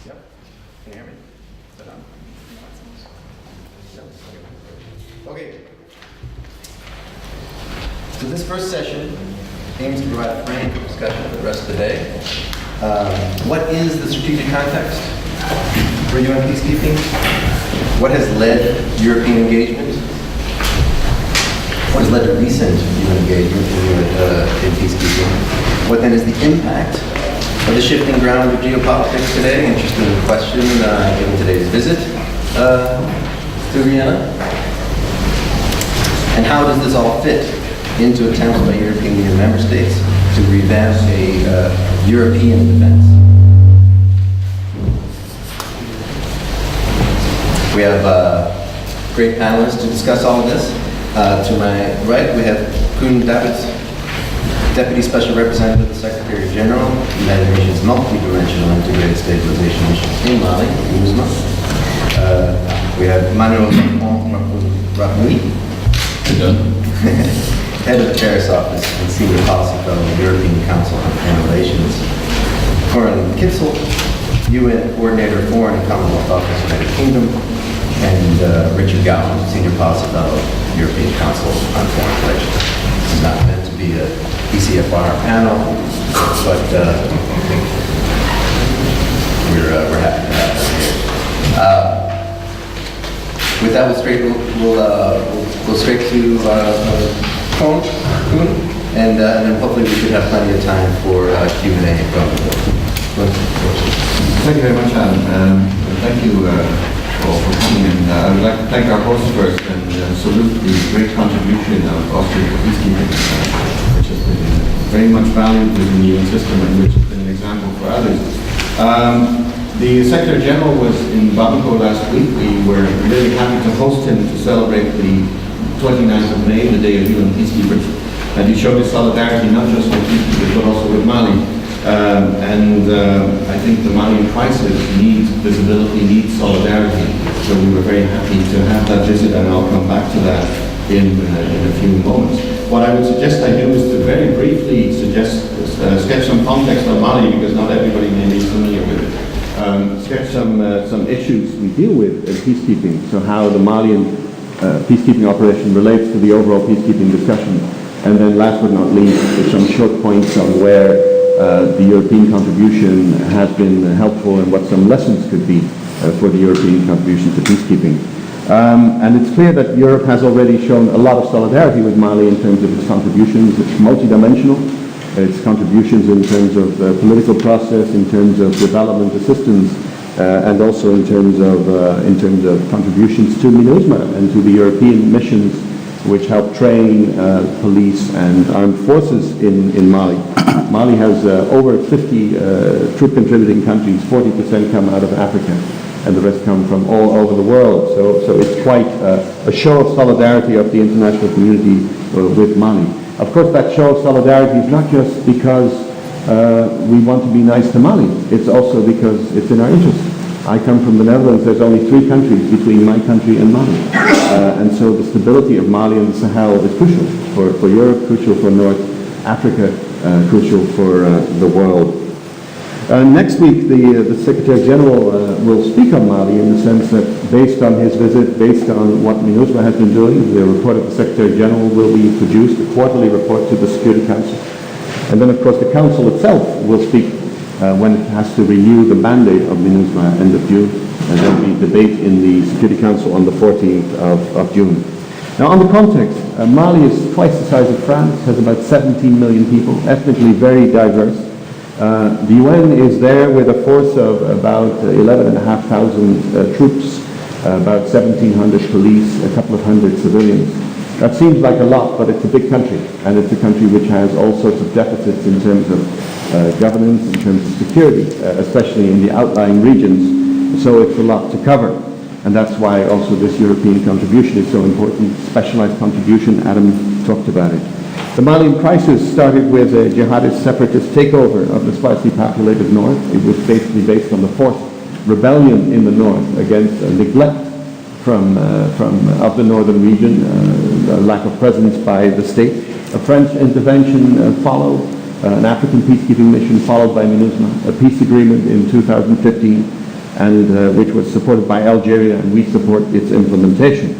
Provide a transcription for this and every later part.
Yep. Can you hear me? Is that on? Okay. So this first session aims to provide a frame for discussion for the rest of the day. What is the strategic context for UN peacekeeping? What has led European engagement? What has led to recent UN engagement in peacekeeping? What then is the impact of the shifting ground of geopolitics today? Interesting question given today's visit to Vienna. And how does this all fit into attempts by European Union member states to revamp a European defense? We have great panelists to discuss all of this. To my right, we have Koen Davids, Deputy Special Representative of the Secretary General, United Nations Multi-Dimensional Integrated Stabilization Mission in Mali, MINUSMA. We have Manuel Rahmoui, Head of the Paris Office and Senior Policy Fellow of the European Council on Foreign Relations. Corin Kitzel, UN Coordinator, Foreign and Commonwealth Office, United Kingdom. And Richard Gowan, Senior Policy Fellow, European Council on Foreign Relations. This is not meant to be a ECFR panel, but we're happy to have them here. With that, we'll go straight to Koen, and then hopefully we should have plenty of time for Q&A from the board. Thank you very much, Alan. Thank you all for coming in. I would like to thank our hosts first and salute the great contribution of Austrian peacekeeping, which has been very much valued within the UN system and which has been an example for others. The Secretary General was in Bamako last week. We were really happy to host him to celebrate the 29th of May, the Day of UN Peacekeepers. And he showed his solidarity not just with peacekeepers but also with Mali. I think the Malian crisis needs visibility, needs solidarity. So we were very happy to have that visit, and I'll come back to that in a few moments. What I would suggest I do is to very briefly sketch some context on Mali, because not everybody may be familiar with it. Sketch some issues we deal with in peacekeeping, so how the Malian peacekeeping operation relates to the overall peacekeeping discussion. And then last but not least, some short points on where the European contribution has been helpful and what some lessons could be for the European contribution to peacekeeping. And it's clear that Europe has already shown a lot of solidarity with Mali in terms of its contributions. It's multidimensional. Its contributions in terms of political process, in terms of development assistance, and also in terms of contributions to MINUSMA and to the European missions which help train police and armed forces in Mali. Mali has over 50 troop contributing countries. 40% come out of Africa, and the rest come from all over the world. So it's quite a show of solidarity of the international community with Mali. Of course, that show of solidarity is not just because we want to be nice to Mali. It's also because it's in our interest. I come from the Netherlands. There's only 3 countries between my country and Mali. And so the stability of Mali and the Sahel is crucial for Europe, crucial for North Africa, crucial for the world. Next week, the Secretary General will speak on Mali in the sense that based on his visit, based on what MINUSMA has been doing, the report of the Secretary General will be produced, a quarterly report to the Security Council. And then, of course, the Council itself will speak when it has to renew the mandate of MINUSMA end of June. And there will be debate in the Security Council on the 14th of June. Now, on the context, Mali is twice the size of France, has about 17 million people, ethnically very diverse. The UN is there with a force of about 11,500 troops, about 1,700 police, a couple of hundred civilians. That seems like a lot, but it's a big country, and it's a country which has all sorts of deficits in terms of governance, in terms of security, especially in the outlying regions. So it's a lot to cover. And that's why also this European contribution is so important, specialized contribution. Adam talked about it. The Malian crisis started with a jihadist separatist takeover of the sparsely populated north. It was basically based on the forced rebellion in the north against neglect of the northern region, a lack of presence by the state. A French intervention followed, an African peacekeeping mission followed by MINUSMA, a peace agreement in 2015, and which was supported by Algeria, and we support its implementation.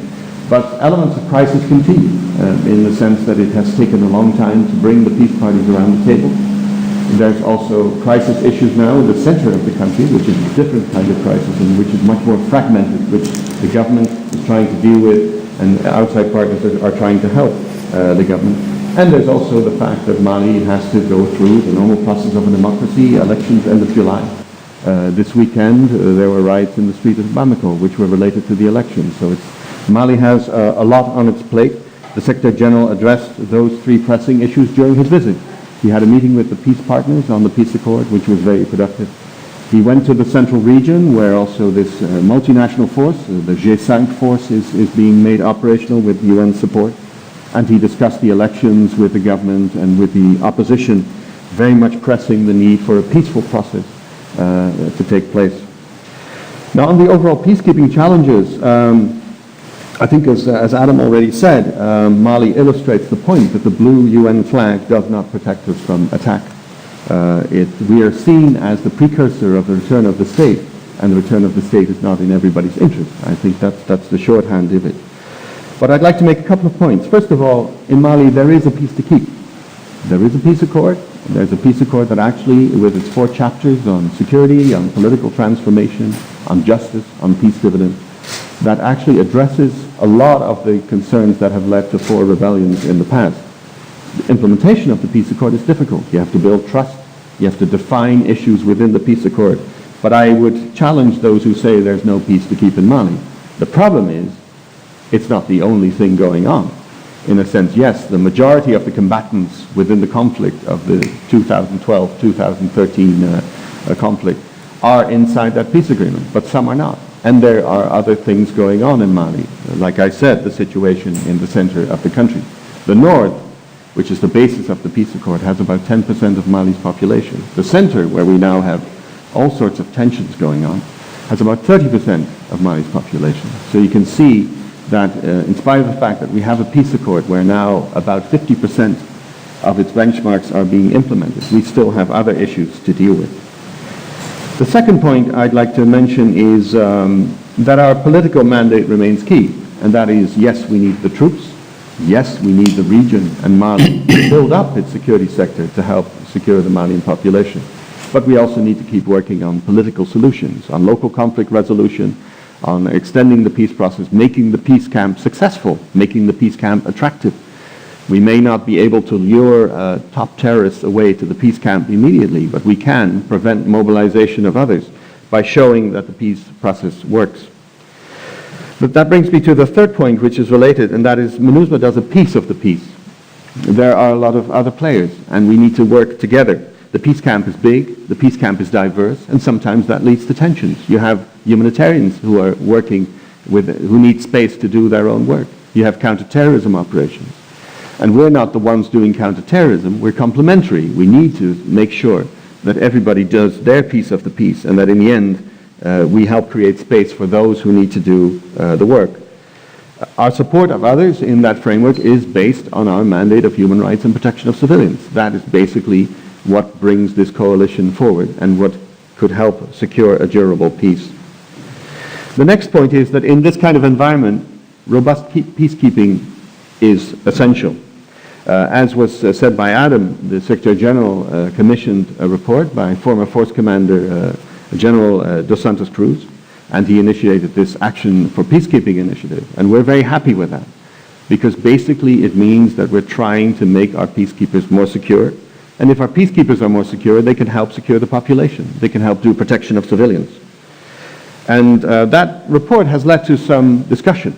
But elements of crisis continue in the sense that it has taken a long time to bring the peace parties around the table. There's also crisis issues now in the center of the country, which is a different kind of crisis and which is much more fragmented, which the government is trying to deal with and outside partners are trying to help the government. And there's also the fact that Mali has to go through the normal process of a democracy, elections end of July. This weekend there were riots in the streets of Bamako which were related to the elections. So Mali has a lot on its plate. The Secretary General addressed those three pressing issues during his visit. He had a meeting with the peace partners on the peace accord, which was very productive. He went to the central region where also this multinational force, the G5 force, is being made operational with UN support. And he discussed the elections with the government and with the opposition, very much pressing the need for a peaceful process to take place. Now on the overall peacekeeping challenges, I think as Adam already said, Mali illustrates the point that the blue UN flag does not protect us from attack. We are seen as the precursor of the return of the state, and the return of the state is not in everybody's interest. I think that's the shorthand of it. But I'd like to make a couple of points. First of all, in Mali there is a peace to keep. There is a peace accord. There's a peace accord that actually, with its 4 chapters on security, on political transformation, on justice, on peace dividends, that actually addresses a lot of the concerns that have led to 4 rebellions in the past. The implementation of the peace accord is difficult. You have to build trust. You have to define issues within the peace accord. But I would challenge those who say there's no peace to keep in Mali. The problem is, it's not the only thing going on. In a sense, yes, the majority of the combatants within the conflict of the 2012-2013 conflict are inside that peace agreement, but some are not. And there are other things going on in Mali. Like I said, the situation in the center of the country. The north, which is the basis of the peace accord, has about 10% of Mali's population. The center, where we now have all sorts of tensions going on, has about 30% of Mali's population. So you can see that in spite of the fact that we have a peace accord where now about 50% of its benchmarks are being implemented, we still have other issues to deal with. The second point I'd like to mention is that our political mandate remains key, and that is, yes, we need the troops, yes, we need the region and Mali to build up its security sector to help secure the Malian population. But we also need to keep working on political solutions, on local conflict resolution, on extending the peace process, making the peace camp successful, making the peace camp attractive. We may not be able to lure top terrorists away to the peace camp immediately, but we can prevent mobilization of others by showing that the peace process works. But that brings me to the third point, which is related, and that is MINUSMA does a piece of the peace. There are a lot of other players, and we need to work together. The peace camp is big, the peace camp is diverse, and sometimes that leads to tensions. You have humanitarians who are working who need space to do their own work. You have counterterrorism operations. And we're not the ones doing counterterrorism, we're complementary. We need to make sure that everybody does their piece of the peace, and that in the end, we help create space for those who need to do the work. Our support of others in that framework is based on our mandate of human rights and protection of civilians. That is basically what brings this coalition forward and what could help secure a durable peace. The next point is that in this kind of environment, robust peacekeeping is essential. As was said by Adam, the Secretary General commissioned a report by former Force Commander General Dos Santos Cruz, and he initiated this Action for Peacekeeping initiative. And we're very happy with that, because basically it means that we're trying to make our peacekeepers more secure. And if our peacekeepers are more secure, they can help secure the population. They can help do protection of civilians. And that report has led to some discussion.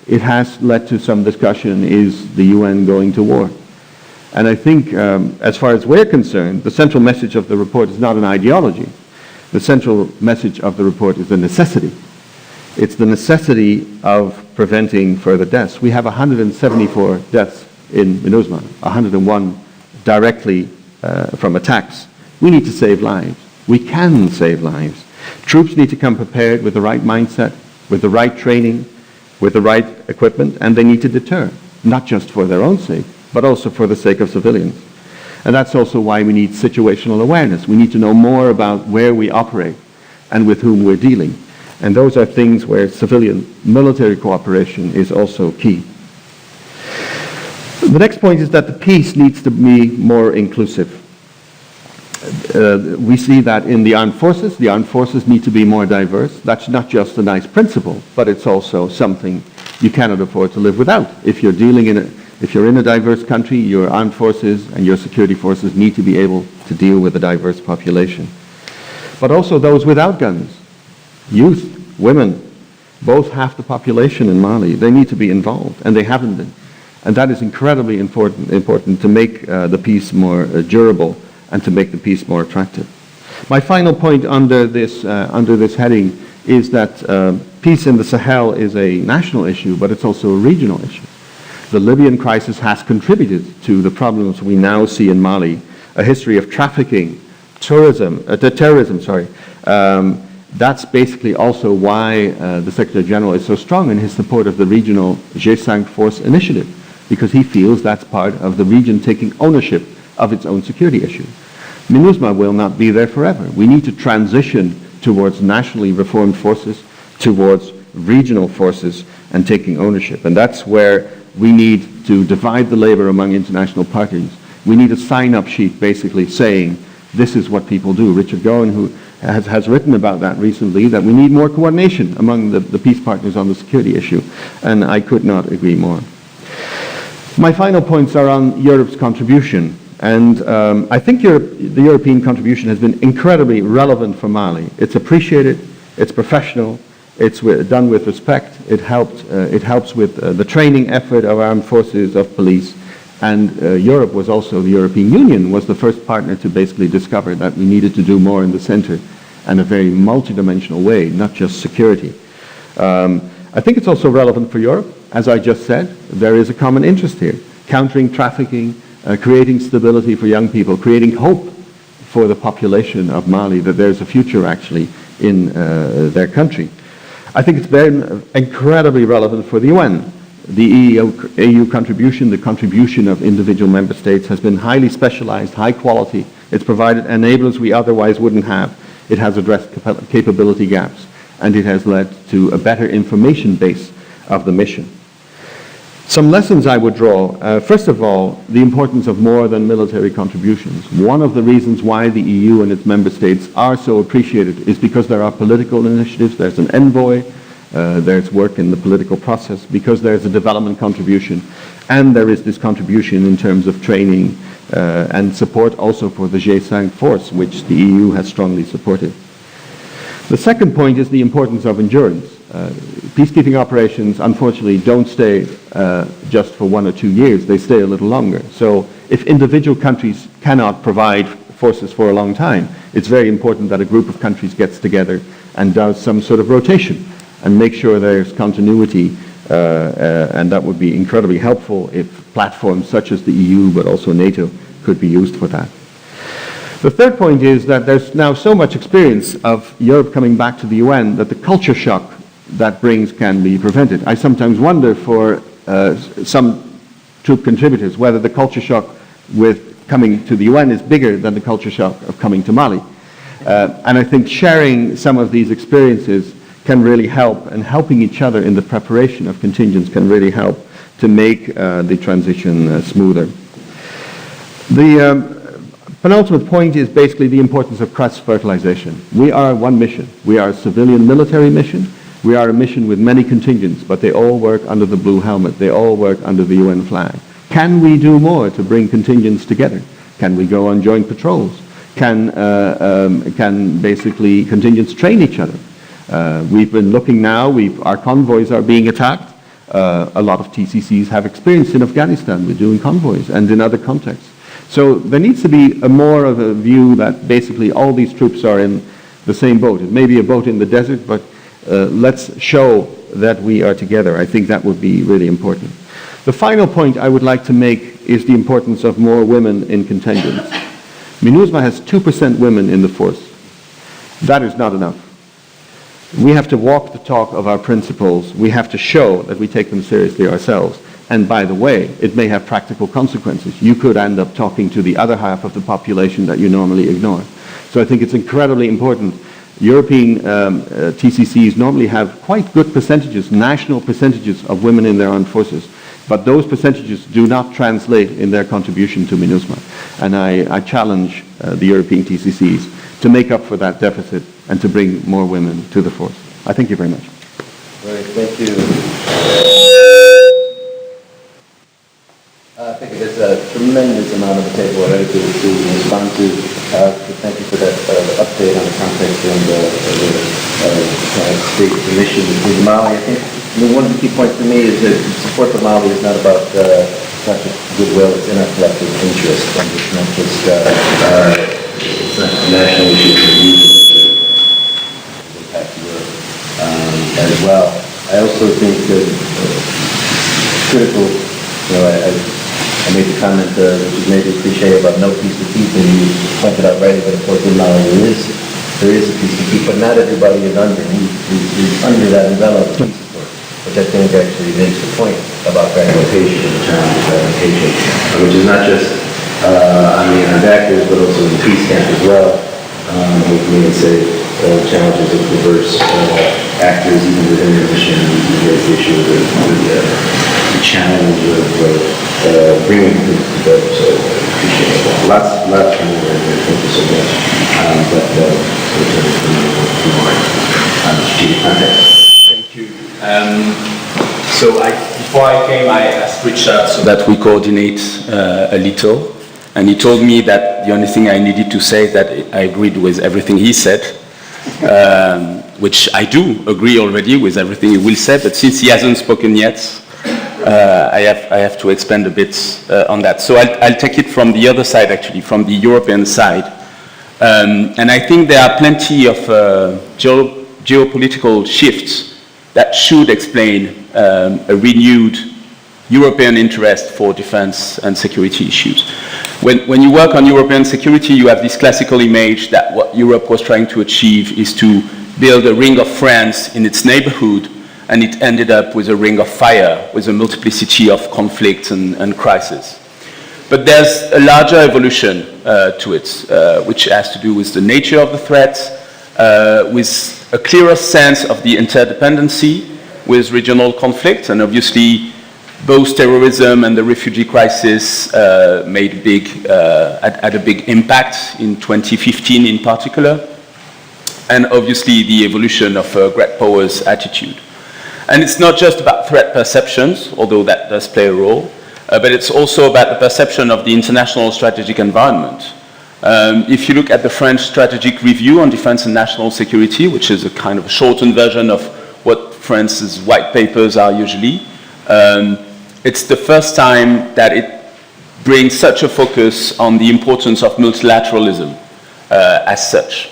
It has led to some discussion, is the UN going to war? And I think, as far as we're concerned, the central message of the report is not an ideology. The central message of the report is a necessity. It's the necessity of preventing further deaths. We have 174 deaths in MINUSMA, 101 directly from attacks. We need to save lives. We can save lives. Troops need to come prepared with the right mindset, with the right training, with the right equipment, and they need to deter, not just for their own sake, but also for the sake of civilians. And that's also why we need situational awareness. We need to know more about where we operate and with whom we're dealing. And those are things where civilian-military cooperation is also key. The next point is that the peace needs to be more inclusive. We see that in the armed forces. The armed forces need to be more diverse. That's not just a nice principle, but it's also something you cannot afford to live without. If you're in a diverse country, your armed forces and your security forces need to be able to deal with a diverse population. But also those without guns, youth, women, both half the population in Mali. They need to be involved, and they haven't been. And that is incredibly important to make the peace more durable and to make the peace more attractive. My final point under this heading is that peace in the Sahel is a national issue, but it's also a regional issue. The Libyan crisis has contributed to the problems we now see in Mali, a history of trafficking, terrorism. That's basically also why the Secretary General is so strong in his support of the regional G5 Force initiative, because he feels that's part of the region taking ownership of its own security issue. MINUSMA will not be there forever. We need to transition towards nationally reformed forces, towards regional forces, and taking ownership. And that's where we need to divide the labor among international parties. We need a sign-up sheet basically saying, this is what people do. Richard Gowan, who has written about that recently, that we need more coordination among the peace partners on the security issue. And I could not agree more. My final points are on Europe's contribution. And I think the European contribution has been incredibly relevant for Mali. It's appreciated, it's professional, it's done with respect, it helps with the training effort of armed forces, of police, and Europe was also, the European Union was the first partner to basically discover that we needed to do more in the center and a very multidimensional way, not just security. I think it's also relevant for Europe. As I just said, there is a common interest here, countering trafficking, creating stability for young people, creating hope for the population of Mali, that there's a future actually in their country. I think it's been incredibly relevant for the UN. The EU contribution, the contribution of individual member states has been highly specialized, high quality. It's provided enablers we otherwise wouldn't have. It has addressed capability gaps, and it has led to a better information base of the mission. Some lessons I would draw. First of all, the importance of more than military contributions. One of the reasons why the EU and its member states are so appreciated is because there are political initiatives, there's an envoy, there's work in the political process, because there's a development contribution, and there is this contribution in terms of training and support also for the G5 force, which the EU has strongly supported. The second point is the importance of endurance. Peacekeeping operations, unfortunately, don't stay just for 1 or 2 years. They stay a little longer. So if individual countries cannot provide forces for a long time, it's very important that a group of countries gets together and does some sort of rotation and make sure there's continuity, and that would be incredibly helpful if platforms such as the EU, but also NATO, could be used for that. The third point is that there's now so much experience of Europe coming back to the UN that the culture shock that brings can be prevented. I sometimes wonder for some troop contributors whether the culture shock with coming to the UN is bigger than the culture shock of coming to Mali. And I think sharing some of these experiences can really help, and helping each other in the preparation of contingents can really help to make the transition smoother. The penultimate point is basically the importance of cross-fertilization. We are one mission. We are a civilian military mission. We are a mission with many contingents, but they all work under the blue helmet. They all work under the UN flag. Can we do more to bring contingents together? Can we go on joint patrols? Can basically contingents train each other? We've been looking now, our convoys are being attacked. A lot of TCCs have experience in Afghanistan with doing convoys and in other contexts. So there needs to be more of a view that basically all these troops are in the same boat. It may be a boat in the desert, but let's show that we are together. I think that would be really important. The final point I would like to make is the importance of more women in contingents. MINUSMA has 2% women in the force. That is not enough. We have to walk the talk of our principles. We have to show that we take them seriously ourselves. And by the way, it may have practical consequences. You could end up talking to the other half of the population that you normally ignore. So I think it's incredibly important. European TCCs normally have quite good percentages, national percentages of women in their armed forces. But those percentages do not translate in their contribution to MINUSMA. And I challenge the European TCCs to make up for that deficit and to bring more women to the force. I thank you very much. Right, thank you. I think there's a tremendous amount on the table already to respond to. Thank you for that update on the context and the state mission in Mali. I think one of the key points for me is that support for Mali is not about not just goodwill, it's in our collective interest. And it's not just it's not a national issue, it's a regional issue. Impact Europe as well. I also think that critical, I made the comment, which is maybe a cliche about no peace to keep, and you pointed out rightly, but of course in Mali there is a peace to keep, but not everybody is under that umbrella of peace support, which I think actually makes the point about fragmentation and the challenge of fragmentation, which is not just on the armed actors, but also in the peace camp as well. We can even say challenges of diverse actors even within their mission. You raise the issue of the challenge of bringing the appreciate it. Lots more in there. Thank you so much. But we'll turn it to more strategic context. Thank you. Before I came, I asked Richard so that we coordinate a little. And he told me that the only thing I needed to say is that I agreed with everything he said, which I do agree already with everything he will say, but since he hasn't spoken yet, I have to expand a bit on that. So I'll take it from the other side, actually, from the European side. And I think there are plenty of geopolitical shifts that should explain a renewed European interest for defense and security issues. When you work on European security, you have this classical image that what Europe was trying to achieve is to build a ring of friends in its neighborhood, and it ended up with a ring of fire, with a multiplicity of conflicts and crises. But there's a larger evolution to it, which has to do with the nature of the threat, with a clearer sense of the interdependency with regional conflict, and obviously both terrorism and the refugee crisis had a big impact in 2015 in particular, and obviously the evolution of great powers' attitude. And it's not just about threat perceptions, although that does play a role, but it's also about the perception of the international strategic environment. If you look at the French Strategic Review on Defense and National Security, which is a kind of shortened version of what France's white papers are usually, it's the first time that it brings such a focus on the importance of multilateralism as such.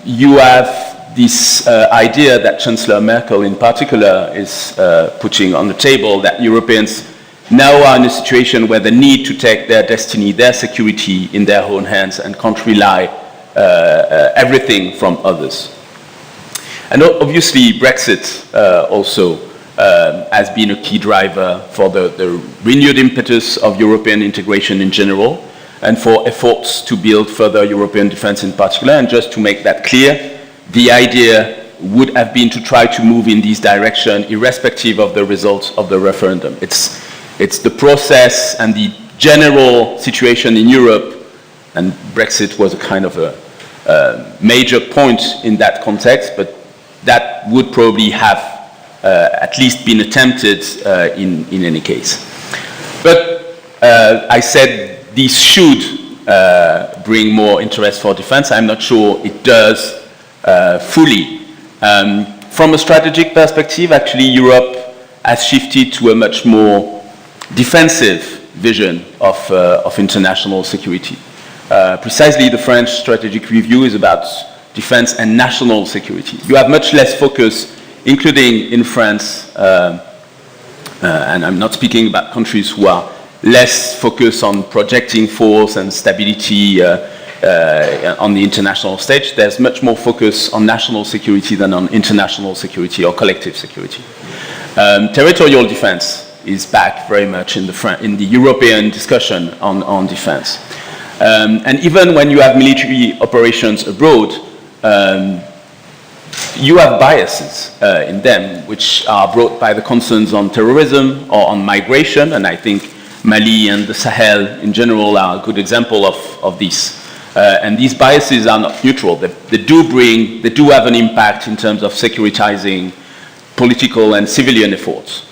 You have this idea that Chancellor Merkel in particular is putting on the table, that Europeans now are in a situation where they need to take their destiny, their security in their own hands and can't rely everything from others. And obviously Brexit also has been a key driver for the renewed impetus of European integration in general, and for efforts to build further European defense in particular. And just to make that clear, the idea would have been to try to move in this direction irrespective of the results of the referendum. It's the process and the general situation in Europe, and Brexit was a kind of a major point in that context, but that would probably have at least been attempted in any case. But I said this should bring more interest for defense. I'm not sure it does fully. From a strategic perspective, actually Europe has shifted to a much more defensive vision of international security. Precisely, the French Strategic Review is about defense and national security. You have much less focus, including in France, and I'm not speaking about countries who are less focused on projecting force and stability on the international stage. There's much more focus on national security than on international security or collective security. Territorial defense is back very much in the European discussion on defense. And even when you have military operations abroad, you have biases in them, which are brought by the concerns on terrorism or on migration, and I think Mali and the Sahel in general are a good example of this. And these biases are not neutral. They do have an impact in terms of securitizing political and civilian efforts.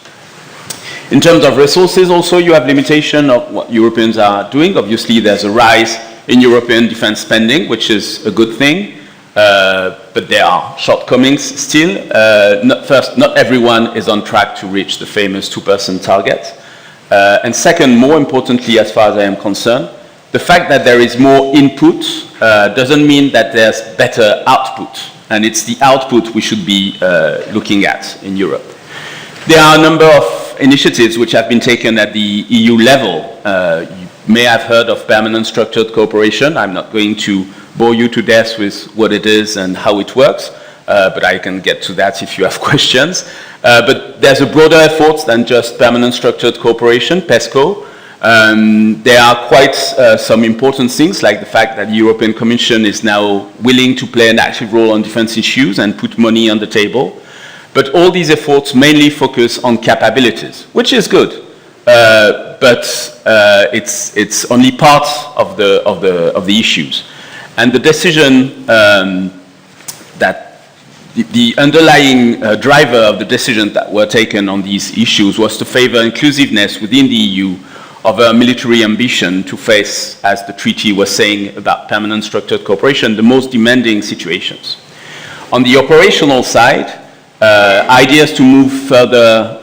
In terms of resources also, you have limitation of what Europeans are doing. Obviously, there's a rise in European defense spending, which is a good thing, but there are shortcomings still. Not everyone is on track to reach the famous 2% target. And second, more importantly, as far as I am concerned, the fact that there is more input doesn't mean that there's better output, and it's the output we should be looking at in Europe. There are a number of initiatives which have been taken at the EU level. You may have heard of permanent structured cooperation. I'm not going to bore you to death with what it is and how it works, but I can get to that if you have questions. But there's a broader effort than just permanent structured cooperation, PESCO. There are quite some important things, like the fact that the European Commission is now willing to play an active role on defense issues and put money on the table. But all these efforts mainly focus on capabilities, which is good, but it's only part of the issues. And the decision that the underlying driver of the decisions that were taken on these issues was to favor inclusiveness within the EU of a military ambition to face, as the treaty was saying about permanent structured cooperation, the most demanding situations. On the operational side, ideas to move further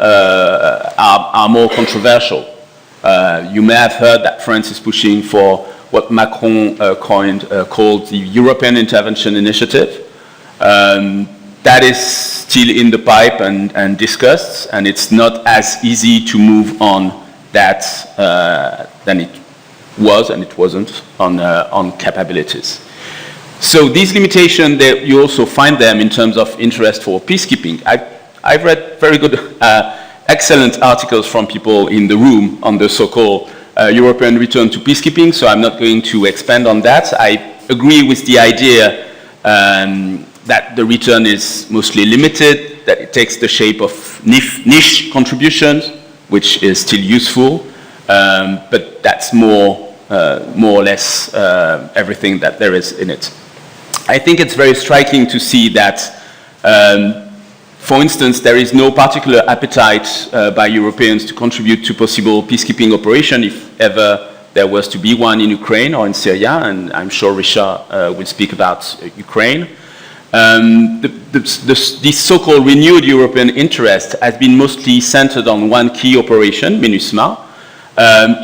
are more controversial. You may have heard that France is pushing for what Macron called the European Intervention Initiative. That is still in the pipe and discussed, and it's not as easy to move on that than it was, and it wasn't, on capabilities. So these limitations, you also find them in terms of interest for peacekeeping. I've read very good, excellent articles from people in the room on the so-called European return to peacekeeping, so I'm not going to expand on that. I agree with the idea that the return is mostly limited, that it takes the shape of niche contributions, which is still useful, but that's more or less everything that there is in it. I think it's very striking to see that, for instance, there is no particular appetite by Europeans to contribute to possible peacekeeping operation if ever there was to be one in Ukraine or in Syria, and I'm sure Richard will speak about Ukraine. This so-called renewed European interest has been mostly centered on one key operation, MINUSMA,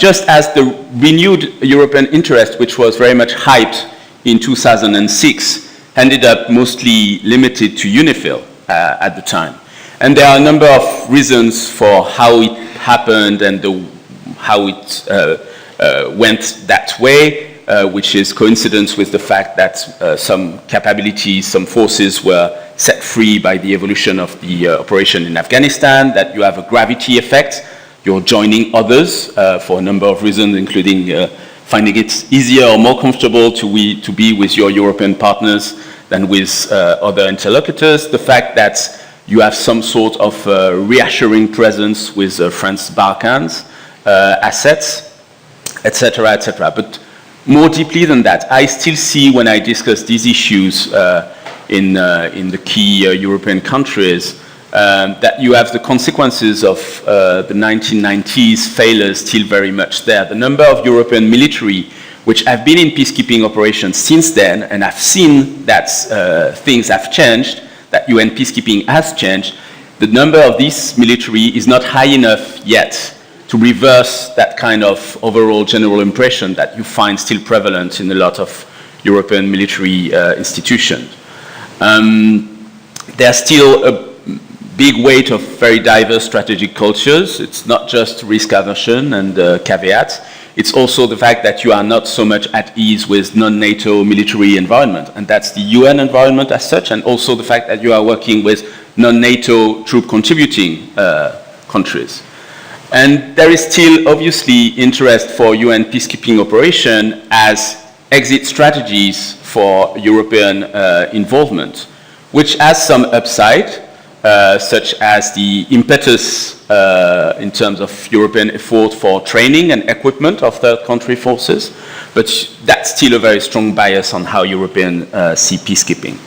just as the renewed European interest, which was very much hyped in 2006, ended up mostly limited to UNIFIL at the time. And there are a number of reasons for how it happened and how it went that way, which is coincidence with the fact that some capabilities, some forces were set free by the evolution of the operation in Afghanistan, that you have a gravity effect. You're joining others for a number of reasons, including finding it easier or more comfortable to be with your European partners than with other interlocutors. The fact that you have some sort of reassuring presence with France's Balkans assets, etc., etc. But more deeply than that, I still see when I discuss these issues in the key European countries that you have the consequences of the 1990s failures still very much there. The number of European military which have been in peacekeeping operations since then, and I've seen that things have changed, that UN peacekeeping has changed, the number of these military is not high enough yet to reverse that kind of overall general impression that you find still prevalent in a lot of European military institutions. There's still big weight of very diverse strategic cultures. It's not just risk aversion and caveats. It's also the fact that you are not so much at ease with non-NATO military environment, and that's the UN environment as such, and also the fact that you are working with non-NATO troop contributing countries. And there is still obviously interest for UN peacekeeping operation as exit strategies for European involvement, which has some upside, such as the impetus in terms of European effort for training and equipment of third country forces, but that's still a very strong bias on how Europeans see peacekeeping.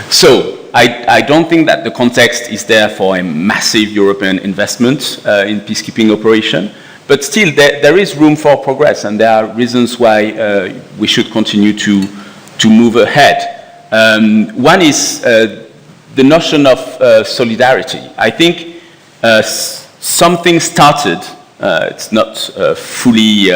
So I don't think that the context is there for a massive European investment in peacekeeping operation, but still there is room for progress, and there are reasons why we should continue to move ahead. One is the notion of solidarity. I think something started, it's not fully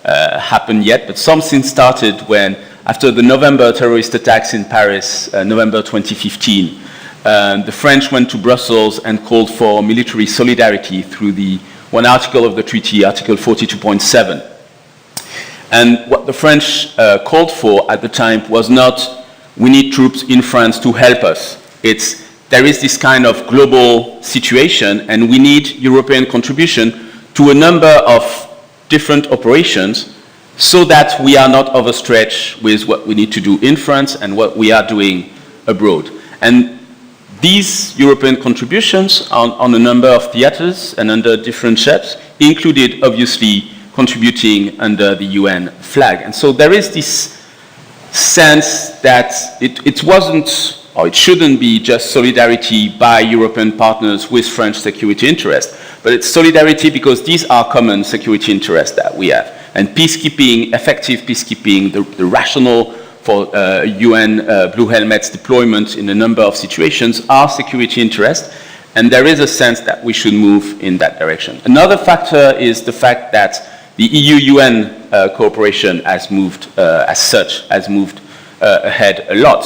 happened yet, but something started when, after the November terrorist attacks in Paris, November 2015, the French went to Brussels and called for military solidarity through the one article of the treaty, Article 42.7. And what the French called for at the time was not, we need troops in France to help us. It's, there is this kind of global situation, and we need European contribution to a number of different operations so that we are not overstretched with what we need to do in France and what we are doing abroad. And these European contributions on a number of theaters and under different shapes included, obviously, contributing under the UN flag. And so there is this sense that it wasn't, or it shouldn't be just solidarity by European partners with French security interests, but it's solidarity because these are common security interests that we have. And peacekeeping, effective peacekeeping, the rationale for UN Blue Helmets deployment in a number of situations are security interests, and there is a sense that we should move in that direction. Another factor is the fact that the EU-UN cooperation has moved, as such, has moved ahead a lot,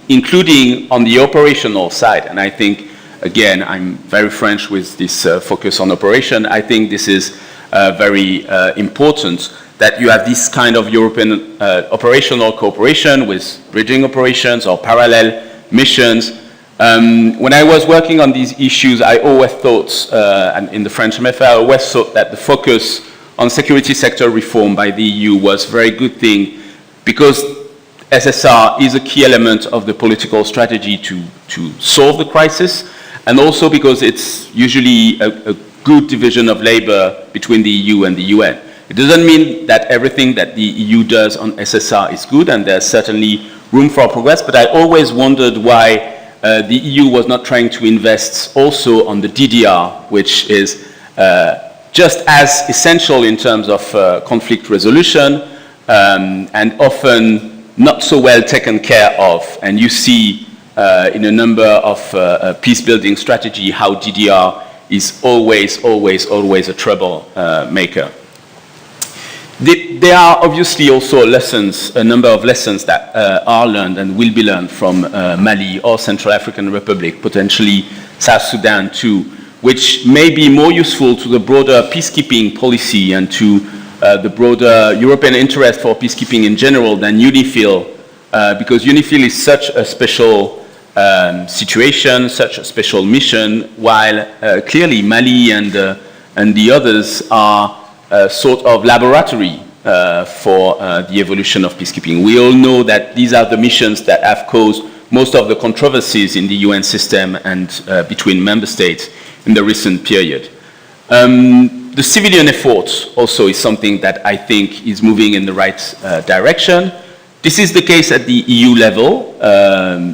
including on the operational side. And I think, again, I'm very French with this focus on operation. I think this is very important that you have this kind of European operational cooperation with bridging operations or parallel missions. When I was working on these issues, I always thought, and in the French MFA, I always thought that the focus on security sector reform by the EU was a very good thing, because SSR is a key element of the political strategy to solve the crisis, and also because it's usually a good division of labor between the EU and the UN. It doesn't mean that everything that the EU does on SSR is good, and there's certainly room for progress, but I always wondered why the EU was not trying to invest also on the DDR, which is just as essential in terms of conflict resolution, and often not so well taken care of. And you see in a number of peace-building strategy how DDR is always a trouble maker. There are obviously also lessons, a number of lessons that are learned and will be learned from Mali or Central African Republic, potentially South Sudan too, which may be more useful to the broader peacekeeping policy and to the broader European interest for peacekeeping in general than UNIFIL, because UNIFIL is such a special situation, such a special mission, while clearly Mali and the others are sort of laboratory for the evolution of peacekeeping. We all know that these are the missions that have caused most of the controversies in the UN system and between member states in the recent period. The civilian effort also is something that I think is moving in the right direction. This is the case at the EU level.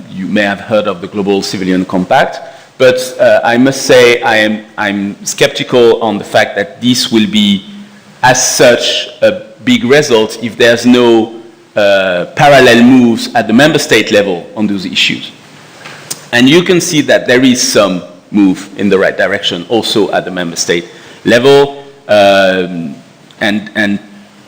You may have heard of the Global Civilian Compact, but I must say I'm skeptical on the fact that this will be as such a big result if there's no parallel moves at the member state level on those issues. And you can see that there is some move in the right direction also at the member state level, and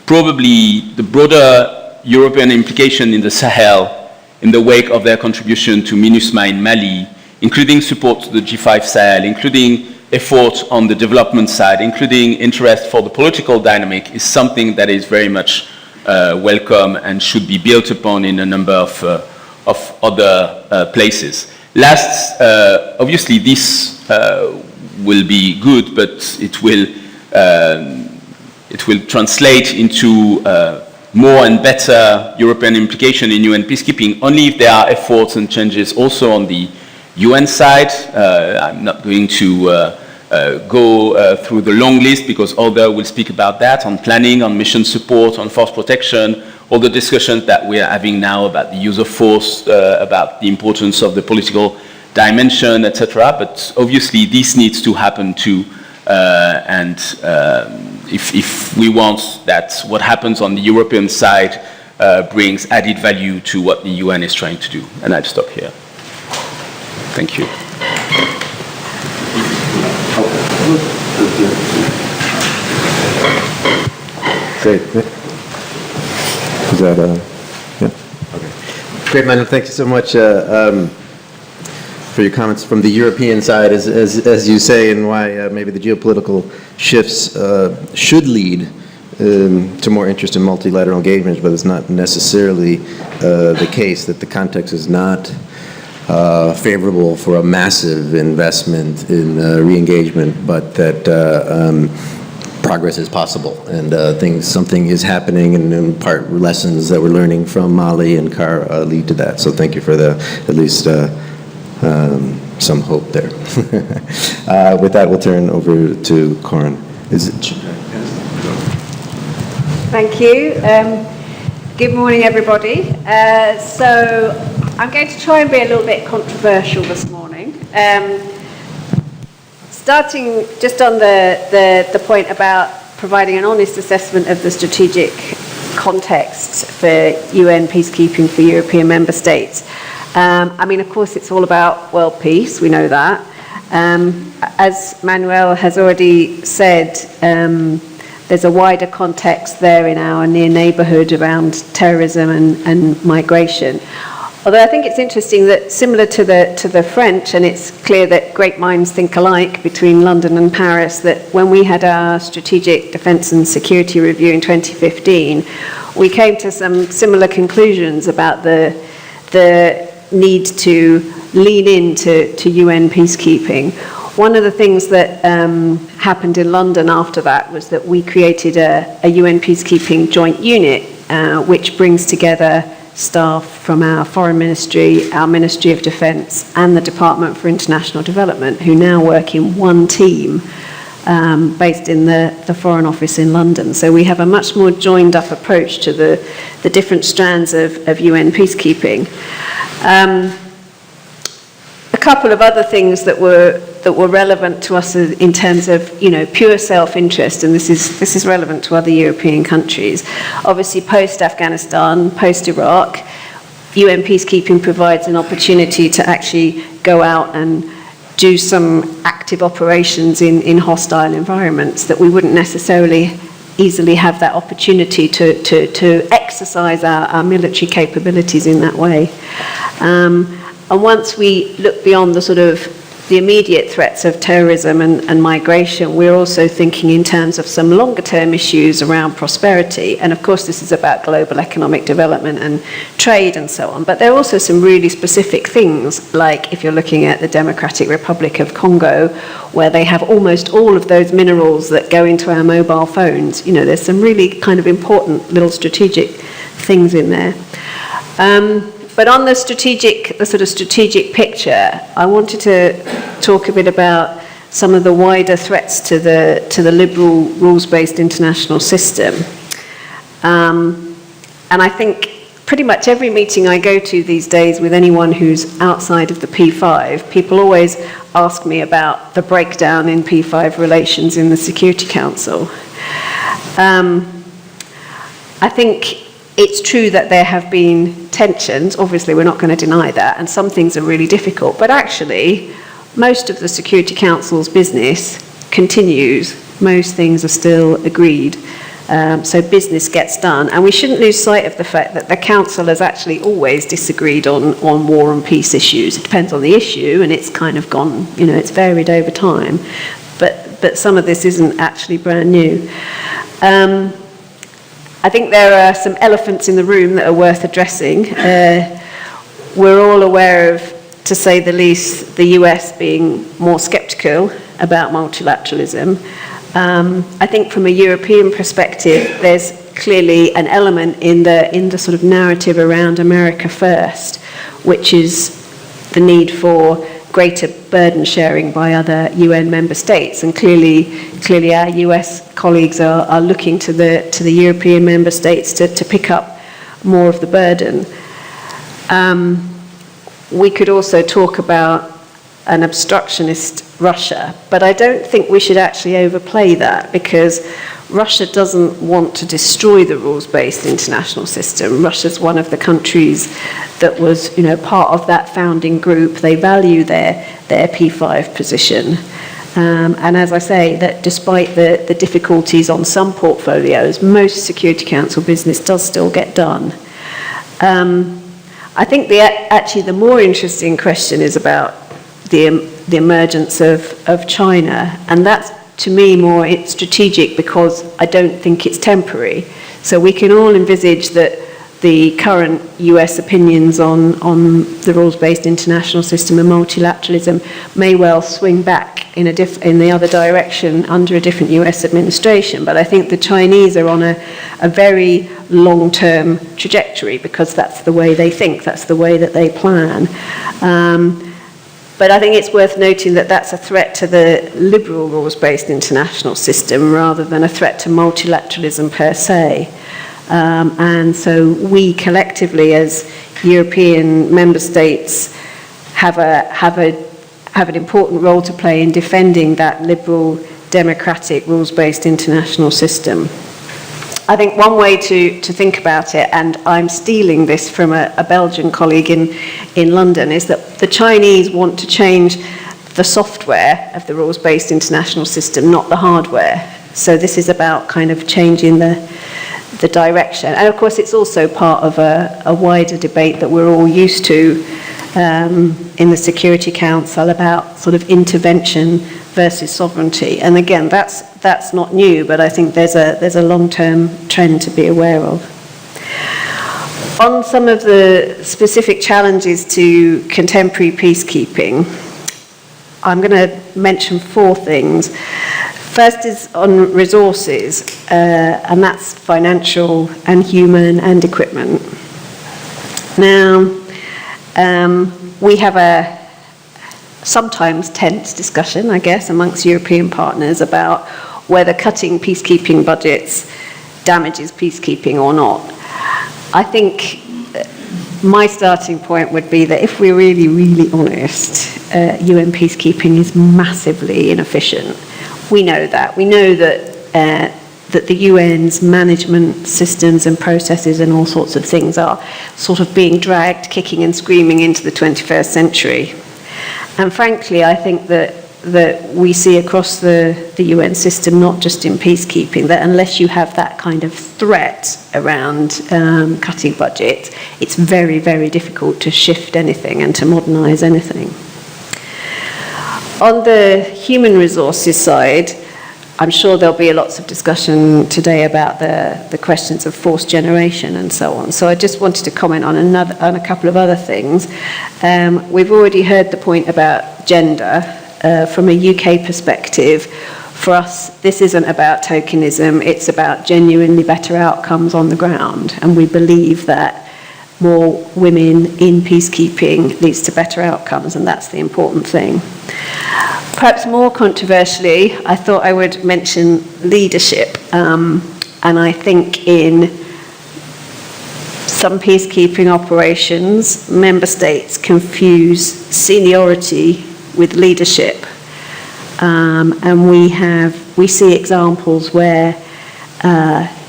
probably the broader European implication in the Sahel in the wake of their contribution to MINUSMA in Mali including support to the G5 Sahel, including effort on the development side, including interest for the political dynamic, is something that is very much welcome and should be built upon in a number of other places. Last, obviously this will be good, but it will translate into more and better European implication in UN peacekeeping only if there are efforts and changes also on the UN side. I'm not going to go through the long list because Olga will speak about that, on planning, on mission support, on force protection, all the discussions that we are having now about the use of force, about the importance of the political dimension, etc. But obviously this needs to happen too, and if we want that what happens on the European side brings added value to what the UN is trying to do. And I'll stop here. Thank you. Great. Is that, yeah? Okay. Great, Manuel. Thank you so much for your comments from the European side, as you say, and why maybe the geopolitical shifts should lead to more interest in multilateral engagement, but it's not necessarily the case, that the context is not favorable for a massive investment in re-engagement, but that progress is possible, and something is happening, and in part lessons that we're learning from Mali and CAR lead to that. So thank you for at least some hope there. With that, we'll turn over to Corin. Thank you. Good morning, everybody. So I'm going to try and be a little bit controversial this morning. Starting just on the point about providing an honest assessment of the strategic context for UN peacekeeping for European member states. I mean, of course, it's all about world peace, we know that. As Manuel has already said, there's a wider context there in our near neighbourhood around terrorism and migration. Although I think it's interesting that, similar to the French, and it's clear that great minds think alike between London and Paris, that when we had our strategic defence and security review in 2015, we came to some similar conclusions about the need to lean into UN peacekeeping. One of the things that happened in London after that was that we created a UN peacekeeping joint unit, which brings together staff from our Foreign Ministry, our Ministry of Defence, and the Department for International Development, who now work in one team based in the Foreign Office in London. So we have a much more joined up approach to the different strands of UN peacekeeping. A couple of other things that were relevant to us in terms of, pure self-interest, and this is relevant to other European countries. Obviously, post-Afghanistan, post-Iraq, UN peacekeeping provides an opportunity to actually go out and do some active operations in hostile environments that we wouldn't necessarily easily have that opportunity to exercise our military capabilities in that way. And once we look beyond the immediate threats of terrorism and migration, we're also thinking in terms of some longer term issues around prosperity. And of course, this is about global economic development and trade and so on. But there are also some really specific things, like if you're looking at the Democratic Republic of Congo, where they have almost all of those minerals that go into our mobile phones. There's some really kind of important little strategic things in there. But on the sort of strategic picture, I wanted to talk a bit about some of the wider threats to the liberal rules-based international system. And I think pretty much every meeting I go to these days with anyone who's outside of the P5, people always ask me about the breakdown in P5 relations in the Security Council. I think it's true that there have been tensions. Obviously, we're not going to deny that, and some things are really difficult. But actually, most of the Security Council's business continues. Most things are still agreed. So business gets done. And we shouldn't lose sight of the fact that the Council has actually always disagreed on war and peace issues. It depends on the issue, and it's kind of gone, it's varied over time. But some of this isn't actually brand new. I think there are some elephants in the room that are worth addressing. We're all aware of, to say the least, the US being more sceptical about multilateralism. I think from a European perspective, there's clearly an element in the sort of narrative around America first, which is the need for greater burden sharing by other UN member states, and clearly our US colleagues are looking to the European member states to pick up more of the burden. We could also talk about an obstructionist Russia, but I don't think we should actually overplay that, because Russia doesn't want to destroy the rules-based international system. Russia's one of the countries that was, part of that founding group. They value their P5 position. And as I say, that despite the difficulties on some portfolios, most Security Council business does still get done. I think actually the more interesting question is about the emergence of China, and that's, to me, more strategic, because I don't think it's temporary. So we can all envisage that the current US opinions on the rules-based international system and multilateralism may well swing back in the other direction under a different US administration. But I think the Chinese are on a very long-term trajectory, because that's the way they think, that's the way that they plan. But I think it's worth noting that that's a threat to the liberal rules-based international system rather than a threat to multilateralism per se. And so we collectively, as European member states, have an important role to play in defending that liberal, democratic, rules-based international system. I think one way to think about it, and I'm stealing this from a Belgian colleague in London, is that the Chinese want to change the software of the rules-based international system, not the hardware. So this is about kind of changing the direction. And of course, it's also part of a wider debate that we're all used to in the Security Council about sort of intervention versus sovereignty. And again, that's not new, but I think there's a long-term trend to be aware of. On some of the specific challenges to contemporary peacekeeping, I'm going to mention 4 things. First is on resources, and that's financial and human and equipment. Now, we have a sometimes tense discussion, I guess, amongst European partners about whether cutting peacekeeping budgets damages peacekeeping or not. I think my starting point would be that if we're really, really honest, UN peacekeeping is massively inefficient. We know that. We know that the UN's management systems and processes and all sorts of things are sort of being dragged kicking and screaming into the 21st century. And frankly, I think that we see across the UN system, not just in peacekeeping, that unless you have that kind of threat around cutting budgets, it's very, very difficult to shift anything and to modernise anything. On the human resources side, I'm sure there'll be lots of discussion today about the questions of forced generation and so on. So I just wanted to comment on a couple of other things. We've already heard the point about gender. From a UK perspective, for us, this isn't about tokenism, it's about genuinely better outcomes on the ground. And we believe that more women in peacekeeping leads to better outcomes, and that's the important thing. Perhaps more controversially, I thought I would mention leadership. And I think in some peacekeeping operations, member states confuse seniority with leadership. And we see examples where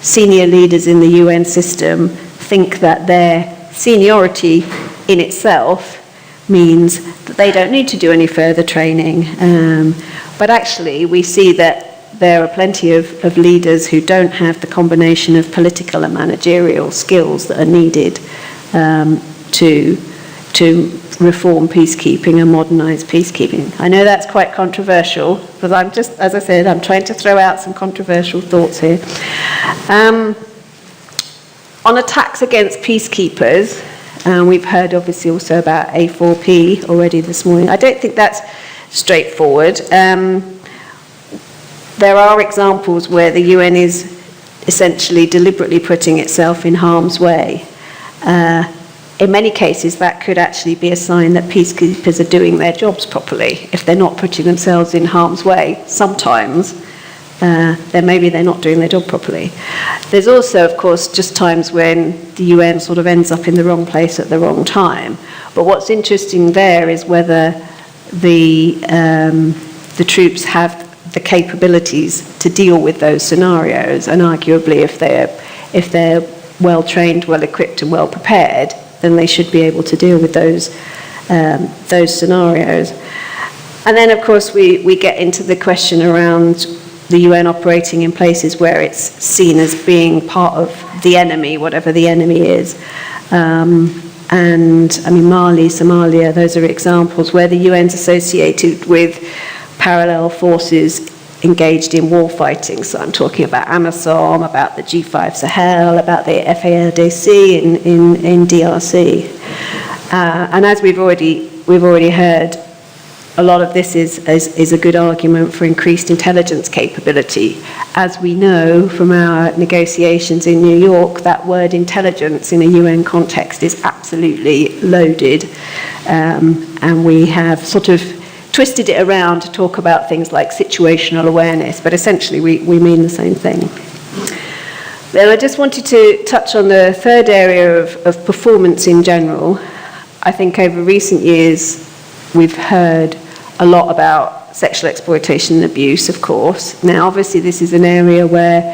senior leaders in the UN system think that their seniority in itself means that they don't need to do any further training. But actually, we see that there are plenty of leaders who don't have the combination of political and managerial skills that are needed to reform peacekeeping and modernise peacekeeping. I know that's quite controversial, but I'm just, as I said, I'm trying to throw out some controversial thoughts here. On attacks against peacekeepers, we've heard obviously also about A4P already this morning. I don't think that's straightforward. There are examples where the UN is essentially deliberately putting itself in harm's way. In many cases, that could actually be a sign that peacekeepers are doing their jobs properly. If they're not putting themselves in harm's way, sometimes, then maybe they're not doing their job properly. There's also, of course, just times when the UN sort of ends up in the wrong place at the wrong time. But what's interesting there is whether the troops have the capabilities to deal with those scenarios, and arguably if they're well trained, well equipped and well prepared, then they should be able to deal with those scenarios. And then of course we get into the question around the UN operating in places where it's seen as being part of the enemy, whatever the enemy is. And I mean, Mali, Somalia, those are examples where the UN's associated with parallel forces engaged in war fighting. So I'm talking about AMISOM, about the G5 Sahel, about the FARDC in DRC. And as we've already heard, a lot of this is a good argument for increased intelligence capability. As we know from our negotiations in New York, that word intelligence in a UN context is absolutely loaded. And we have sort of twisted it around to talk about things like situational awareness, but essentially we mean the same thing. Then I just wanted to touch on the third area of performance in general. I think over recent years we've heard a lot about sexual exploitation and abuse, of course. Now obviously this is an area where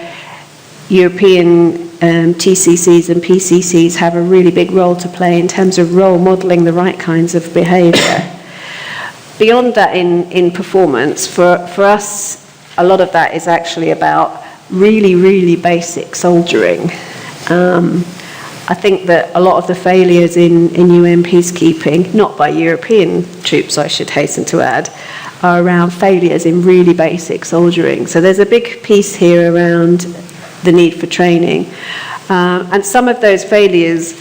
European TCCs and PCCs have a really big role to play in terms of role modelling the right kinds of behaviour. Beyond that in performance, for us, a lot of that is actually about really, really basic soldiering. I think that a lot of the failures in UN peacekeeping, not by European troops, I should hasten to add, are around failures in really basic soldiering. So there's a big piece here around the need for training. And some of those failures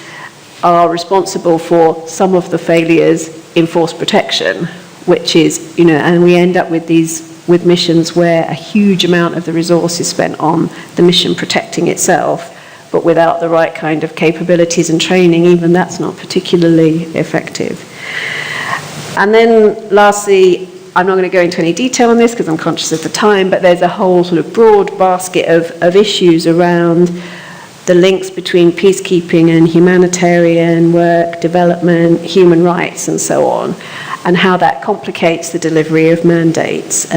are responsible for some of the failures in force protection, which is, and we end up with missions where a huge amount of the resource is spent on the mission protecting itself, but without the right kind of capabilities and training, even that's not particularly effective. And then lastly, I'm not going to go into any detail on this because I'm conscious of the time, but there's a whole sort of broad basket of issues around the links between peacekeeping and humanitarian work, development, human rights, and so on, and how that complicates the delivery of mandates.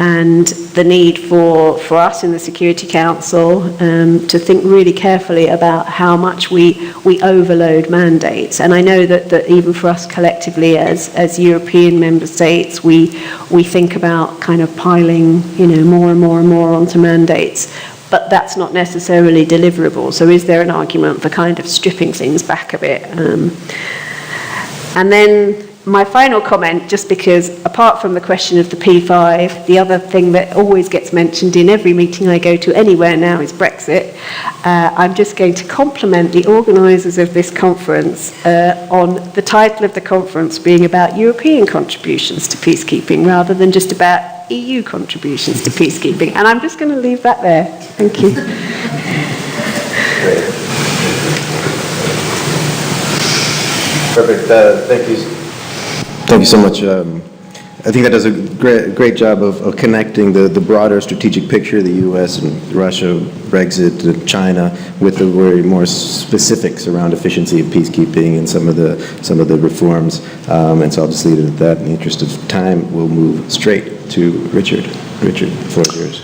And the need for us in the Security Council to think really carefully about how much we overload mandates. And I know that even for us collectively as European member states, we think about kind of piling more and more and more onto mandates. But that's not necessarily deliverable. So is there an argument for kind of stripping things back a bit? And then my final comment, just because apart from the question of the P5, the other thing that always gets mentioned in every meeting I go to anywhere now is Brexit. I'm just going to compliment the organisers of this conference on the title of the conference being about European contributions to peacekeeping rather than just about EU contributions to peacekeeping. And I'm just going to leave that there. Thank you. Perfect. Thank you so much. I think that does a great job of connecting the broader strategic picture, the U.S. and Russia, Brexit, China, with the very more specifics around efficiency of peacekeeping and some of the reforms. And so I'll just leave it at that. In the interest of time, we'll move straight to Richard. Richard, the floor is yours.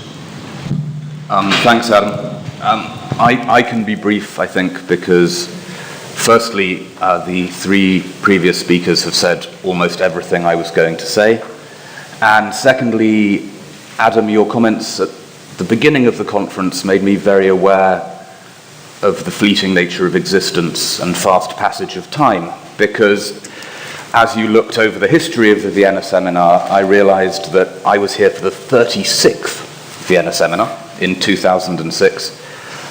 Thanks, Adam. I can be brief, I think, because firstly, the three previous speakers have said almost everything I was going to say. And secondly, Adam, your comments at the beginning of the conference made me very aware of the fleeting nature of existence and fast passage of time, because as you looked over the history of the Vienna seminar, I realized that I was here for the 36th Vienna seminar in 2006.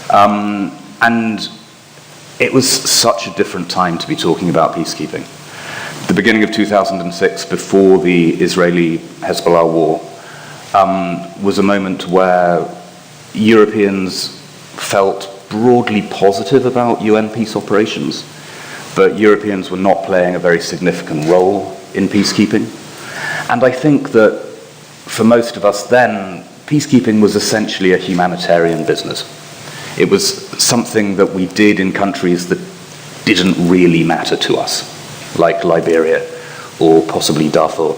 And it was such a different time to be talking about peacekeeping. The beginning of 2006, before the Israeli-Hezbollah war, was a moment where Europeans felt broadly positive about UN peace operations, but Europeans were not playing a very significant role in peacekeeping. And I think that for most of us then, peacekeeping was essentially a humanitarian business. It was something that we did in countries that didn't really matter to us, like Liberia or possibly Darfur.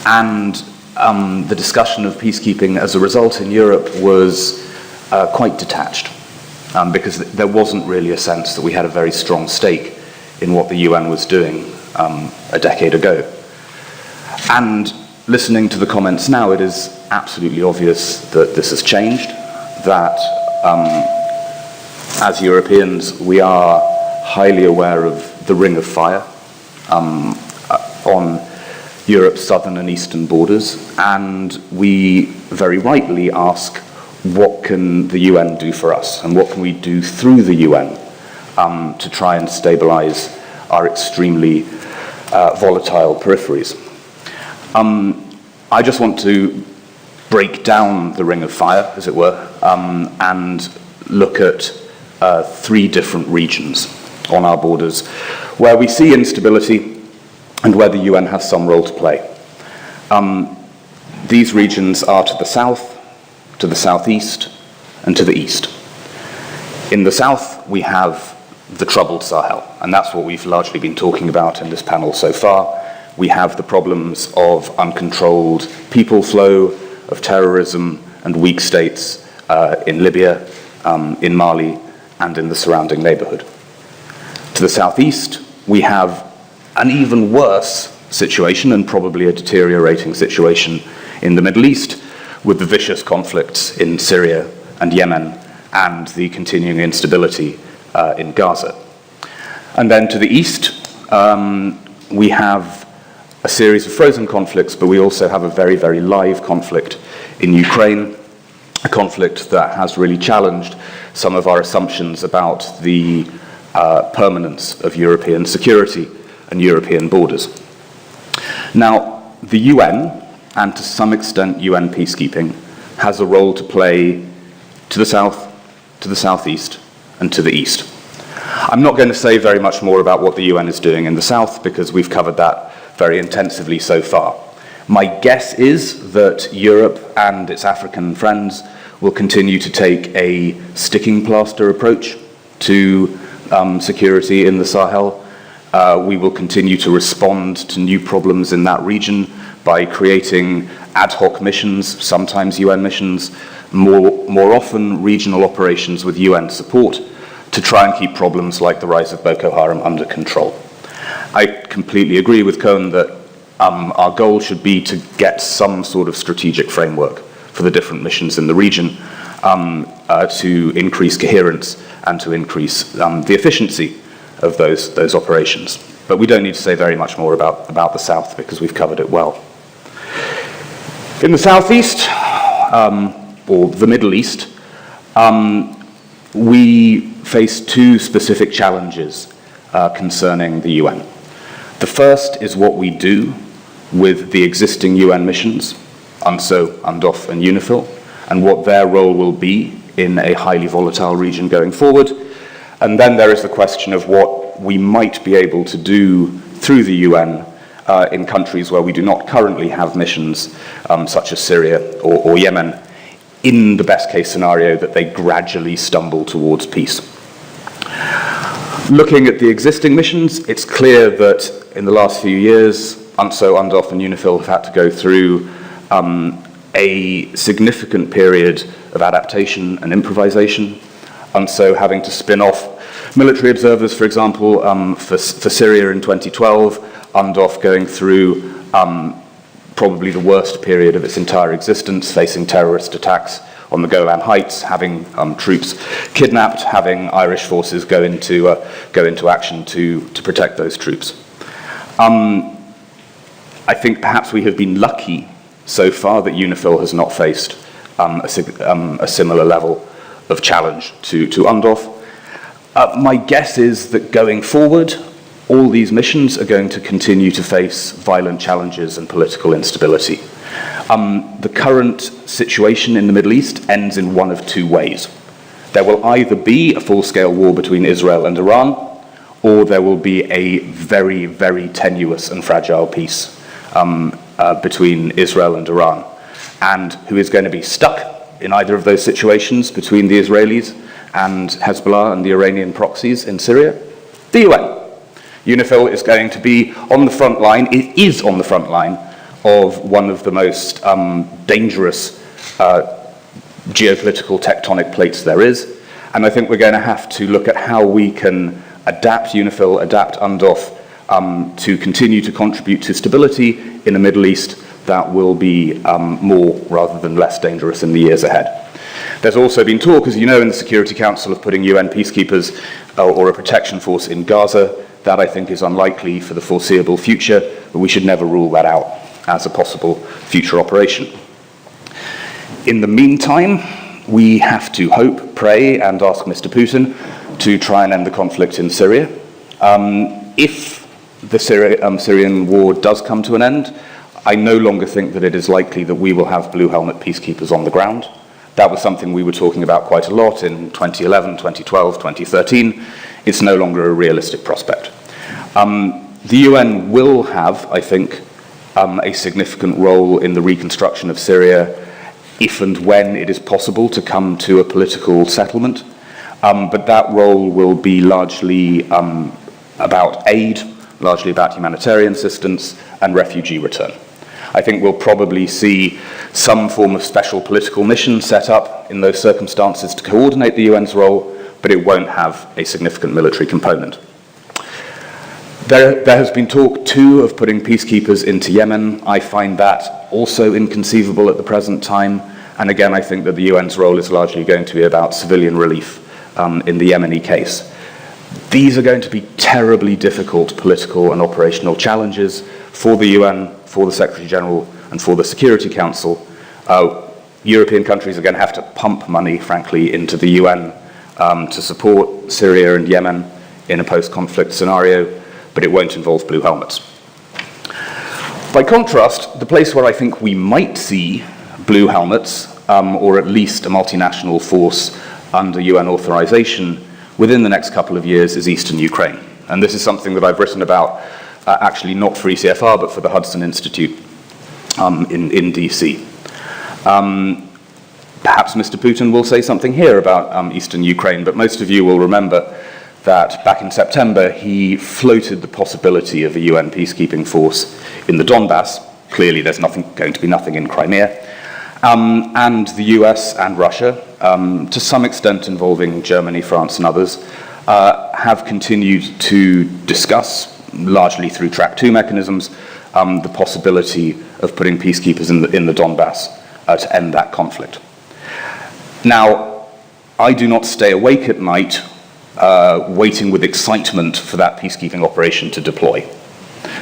And the discussion of peacekeeping as a result in Europe was quite detached, because there wasn't really a sense that we had a very strong stake in what the UN was doing a decade ago. And listening to the comments now, it is absolutely obvious that this has changed, that as Europeans, we are highly aware of the ring of fire on Europe's southern and eastern borders, and we very rightly ask, what can the UN do for us, and what can we do through the UN to try and stabilize our extremely volatile peripheries. I just want to break down the ring of fire, as it were, and look at 3 different regions on our borders where we see instability and where the UN has some role to play. These regions are to the south, to the southeast, and to the east. In the south, we have the troubled Sahel, and that's what we've largely been talking about in this panel so far. We have the problems of uncontrolled people flow, of terrorism and weak states in Libya, in Mali, and in the surrounding neighborhood. To the southeast, we have an even worse situation, and probably a deteriorating situation, in the Middle East, with the vicious conflicts in Syria and Yemen, and the continuing instability in Gaza. And then to the east, we have a series of frozen conflicts, but we also have a very, very live conflict in Ukraine, a conflict that has really challenged some of our assumptions about the permanence of European security and European borders. Now, the UN, and to some extent UN peacekeeping, has a role to play to the south, to the southeast, and to the east. I'm not going to say very much more about what the UN is doing in the south, because we've covered that very intensively so far. My guess is that Europe and its African friends will continue to take a sticking plaster approach to security in the Sahel. We will continue to respond to new problems in that region by creating ad hoc missions, sometimes UN missions, more often regional operations with UN support, to try and keep problems like the rise of Boko Haram under control. I completely agree with Cohen that our goal should be to get some sort of strategic framework for the different missions in the region to increase coherence and to increase the efficiency of those operations. But we don't need to say very much more about the South, because we've covered it well. In the Southeast, or the Middle East, we face 2 specific challenges concerning the UN. The first is what we do with the existing UN missions, UNSO, UNDOF, and UNIFIL, and what their role will be in a highly volatile region going forward. And then there is the question of what we might be able to do through the UN in countries where we do not currently have missions, such as Syria or Yemen, in the best case scenario that they gradually stumble towards peace. Looking at the existing missions, it's clear that in the last few years, UNSO, UNDOF, and UNIFIL have had to go through a significant period of adaptation and improvisation. UNSO having to spin off military observers, for example, for Syria in 2012, UNDOF going through probably the worst period of its entire existence, facing terrorist attacks on the Golan Heights, having troops kidnapped, having Irish forces go into action to protect those troops. I think perhaps we have been lucky so far that UNIFIL has not faced a similar level of challenge to UNDOF. My guess is that going forward, all these missions are going to continue to face violent challenges and political instability. The current situation in the Middle East ends in one of two ways. There will either be a full-scale war between Israel and Iran, or there will be a very, very tenuous and fragile peace between Israel and Iran. And who is going to be stuck in either of those situations between the Israelis and Hezbollah and the Iranian proxies in Syria? The UN. UNIFIL is going to be on the front line, it is on the front line of one of the most dangerous geopolitical tectonic plates there is. And I think we're going to have to look at how we can adapt UNIFIL, adapt UNDOF to continue to contribute to stability in a Middle East that will be more rather than less dangerous in the years ahead. There's also been talk, as you know, in the Security Council of putting UN peacekeepers or a protection force in Gaza. That, I think, is unlikely for the foreseeable future, but we should never rule that out as a possible future operation. In the meantime, we have to hope, pray, and ask Mr. Putin to try and end the conflict in Syria. If the Syrian war does come to an end, I no longer think that it is likely that we will have blue helmet peacekeepers on the ground. That was something we were talking about quite a lot in 2011, 2012, 2013. It's no longer a realistic prospect. The UN will have, I think, a significant role in the reconstruction of Syria if and when it is possible to come to a political settlement. But that role will be largely about aid, largely about humanitarian assistance and refugee return. I think we'll probably see some form of special political mission set up in those circumstances to coordinate the UN's role, but it won't have a significant military component. There has been talk too of putting peacekeepers into Yemen. I find that also inconceivable at the present time. And again, I think that the UN's role is largely going to be about civilian relief in the Yemeni case. These are going to be terribly difficult political and operational challenges for the UN, for the Secretary General, and for the Security Council. European countries are going to have to pump money, frankly, into the UN to support Syria and Yemen in a post-conflict scenario, but it won't involve blue helmets. By contrast, the place where I think we might see blue helmets, or at least a multinational force under UN authorization within the next couple of years, is eastern Ukraine. And this is something that I've written about, actually not for ECFR, but for the Hudson Institute in DC. Perhaps Mr. Putin will say something here about eastern Ukraine, but most of you will remember that back in September, he floated the possibility of a UN peacekeeping force in the Donbass. Clearly, there's going to be nothing in Crimea. And the US and Russia, to some extent involving Germany, France, and others, have continued to discuss, largely through Track 2 mechanisms, the possibility of putting peacekeepers in the Donbass to end that conflict. Now, I do not stay awake at night waiting with excitement for that peacekeeping operation to deploy.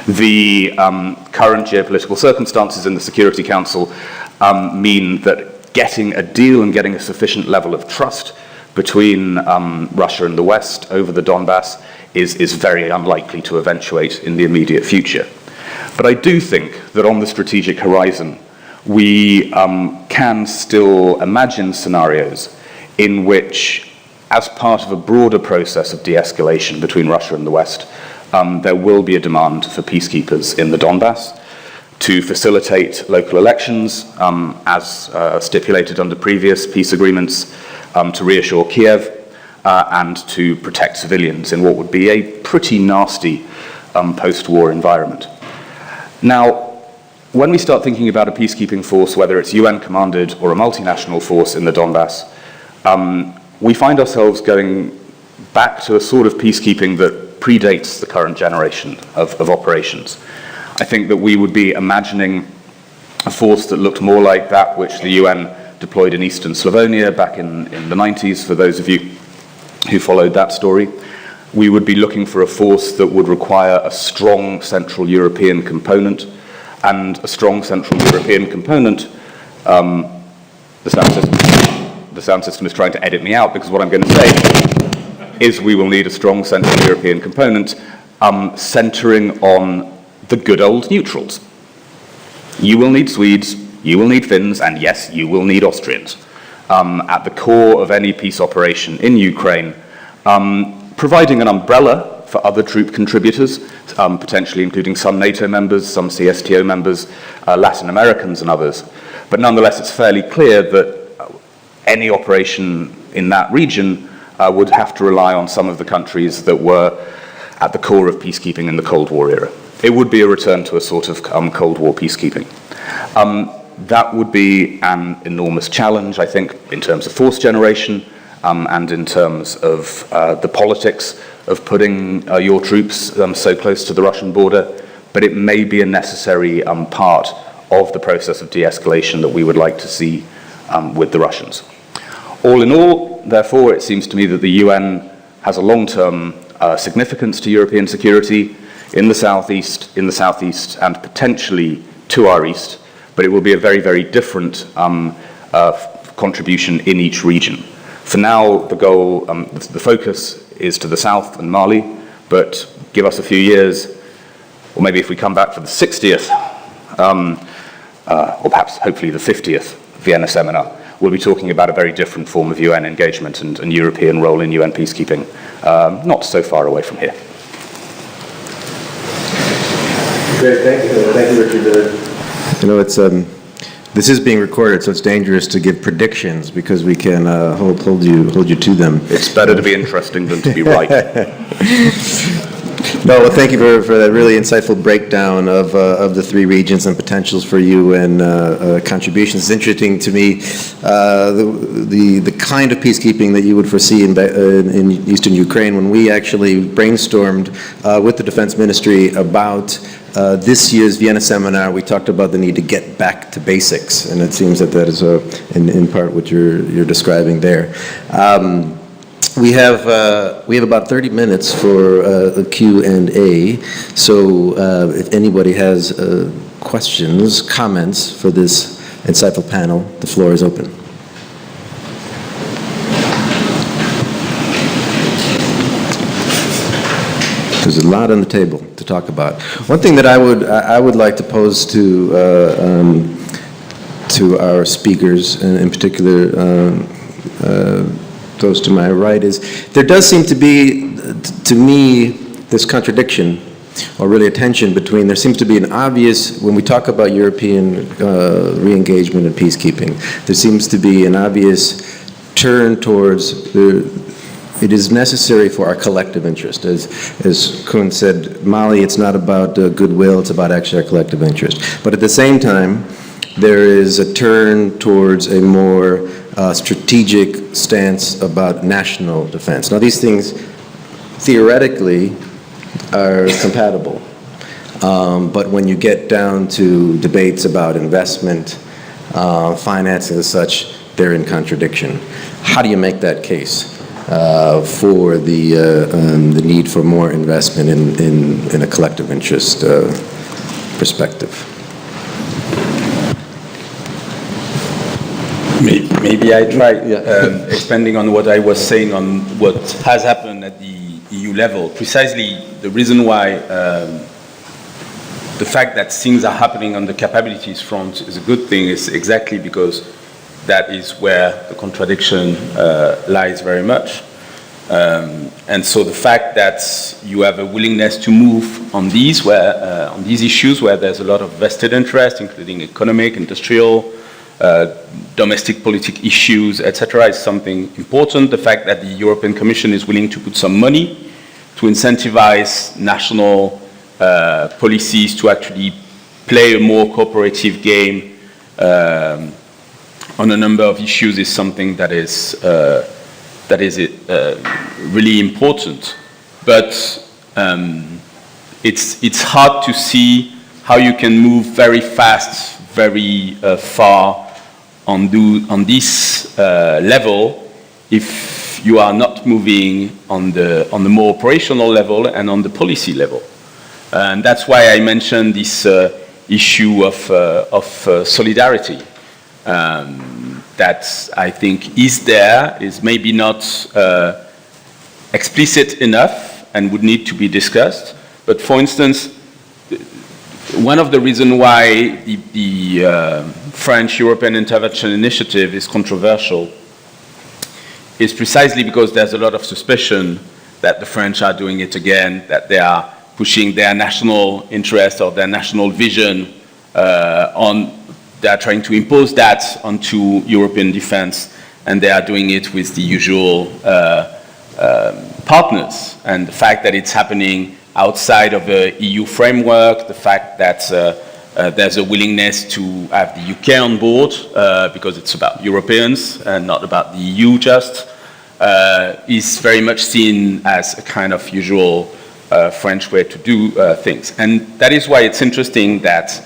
The current geopolitical circumstances in the Security Council mean that getting a deal and getting a sufficient level of trust between Russia and the West over the Donbass is very unlikely to eventuate in the immediate future. But I do think that on the strategic horizon, we can still imagine scenarios in which, as part of a broader process of de-escalation between Russia and the West, there will be a demand for peacekeepers in the Donbass to facilitate local elections, as stipulated under previous peace agreements, to reassure Kiev, and to protect civilians in what would be a pretty nasty post-war environment. Now, when we start thinking about a peacekeeping force, whether it's UN-commanded or a multinational force in the Donbass, we find ourselves going back to a sort of peacekeeping that predates the current generation of operations. I think that we would be imagining a force that looked more like that which the UN deployed in eastern Slavonia back in the 90s, for those of you who followed that story. We would be looking for a force that would require a strong Central European component, and a strong Central European component, the sound system is trying to edit me out, because what I'm going to say is we will need a strong Central European component centering on the good old neutrals. You will need Swedes, you will need Finns, and yes, you will need Austrians at the core of any peace operation in Ukraine, providing an umbrella for other troop contributors, potentially including some NATO members, some CSTO members, Latin Americans and others. But nonetheless, it's fairly clear that any operation in that region would have to rely on some of the countries that were at the core of peacekeeping in the Cold War era. It would be a return to a sort of Cold War peacekeeping. That would be an enormous challenge, I think, in terms of force generation and in terms of the politics of putting your troops so close to the Russian border, but it may be a necessary part of the process of de-escalation that we would like to see with the Russians. All in all, therefore, it seems to me that the UN has a long-term significance to European security in the southeast, and potentially to our east, but it will be a very, very different contribution in each region. For now, the goal, the focus is to the south and Mali, but give us a few years, or maybe if we come back for the 60th, or perhaps hopefully the 50th Vienna seminar, we'll be talking about a very different form of UN engagement and European role in UN peacekeeping, not so far away from here. Great, thank you, Richard. You know, it's this is being recorded, so it's dangerous to give predictions because we can hold you to them. It's better to be interesting than to be right. No, well, thank you for that really insightful breakdown of the three regions and potentials for UN contributions. It's interesting to me the kind of peacekeeping that you would foresee in eastern Ukraine. When we actually brainstormed with the Defense Ministry about this year's Vienna seminar, we talked about the need to get back to basics, and it seems that is in part what you're describing there. We have about 30 minutes for a Q&A, so if anybody has questions, comments for this insightful panel, the floor is open. There's a lot on the table to talk about. One thing that I would like to pose to our speakers, and in particular those to my right, is there does seem to be, to me, this contradiction, or really a tension between, there seems to be an obvious, when we talk about European re-engagement and peacekeeping, there seems to be an obvious turn towards it is necessary for our collective interest. As Kuhn said, Mali, it's not about goodwill, it's about actually our collective interest. But at the same time, there is a turn towards a more strategic stance about national defense. Now, these things theoretically are compatible, but when you get down to debates about investment, financing and such, they're in contradiction. How do you make that case for the need for more investment in a collective interest perspective? Maybe I try expanding on what I was saying on what has happened at the EU level. Precisely the reason why the fact that things are happening on the capabilities front is a good thing is exactly because that is where the contradiction lies very much. And so the fact that you have a willingness to move on these issues where there's a lot of vested interest, including economic, industrial, domestic politic issues, etc., is something important. The fact that the European Commission is willing to put some money to incentivize national policies to actually play a more cooperative game on a number of issues is something that is really important. But it's hard to see how you can move very fast, very far on this level if you are not moving on the more operational level and on the policy level. And that's why I mentioned this issue of solidarity that I think is maybe not explicit enough and would need to be discussed. But for instance, one of the reasons why the French European Intervention Initiative is controversial is precisely because there's a lot of suspicion that the French are doing it again, that they are pushing their national interest or their national vision they are trying to impose that onto European defense, and they are doing it with the usual partners. And the fact that it's happening outside of the EU framework, the fact that there's a willingness to have the UK on board because it's about Europeans and not about the EU just, is very much seen as a kind of usual French way to do things. And that is why it's interesting that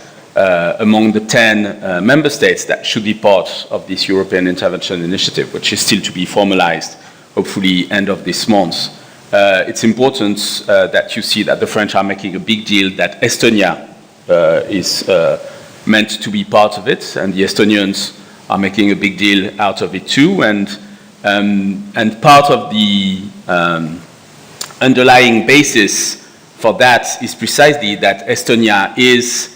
among the 10 member states that should be part of this European Intervention Initiative, which is still to be formalized, hopefully end of this month, it's important that you see that the French are making a big deal that Estonia is meant to be part of it, and the Estonians are making a big deal out of it too. And part of the underlying basis for that is precisely that Estonia is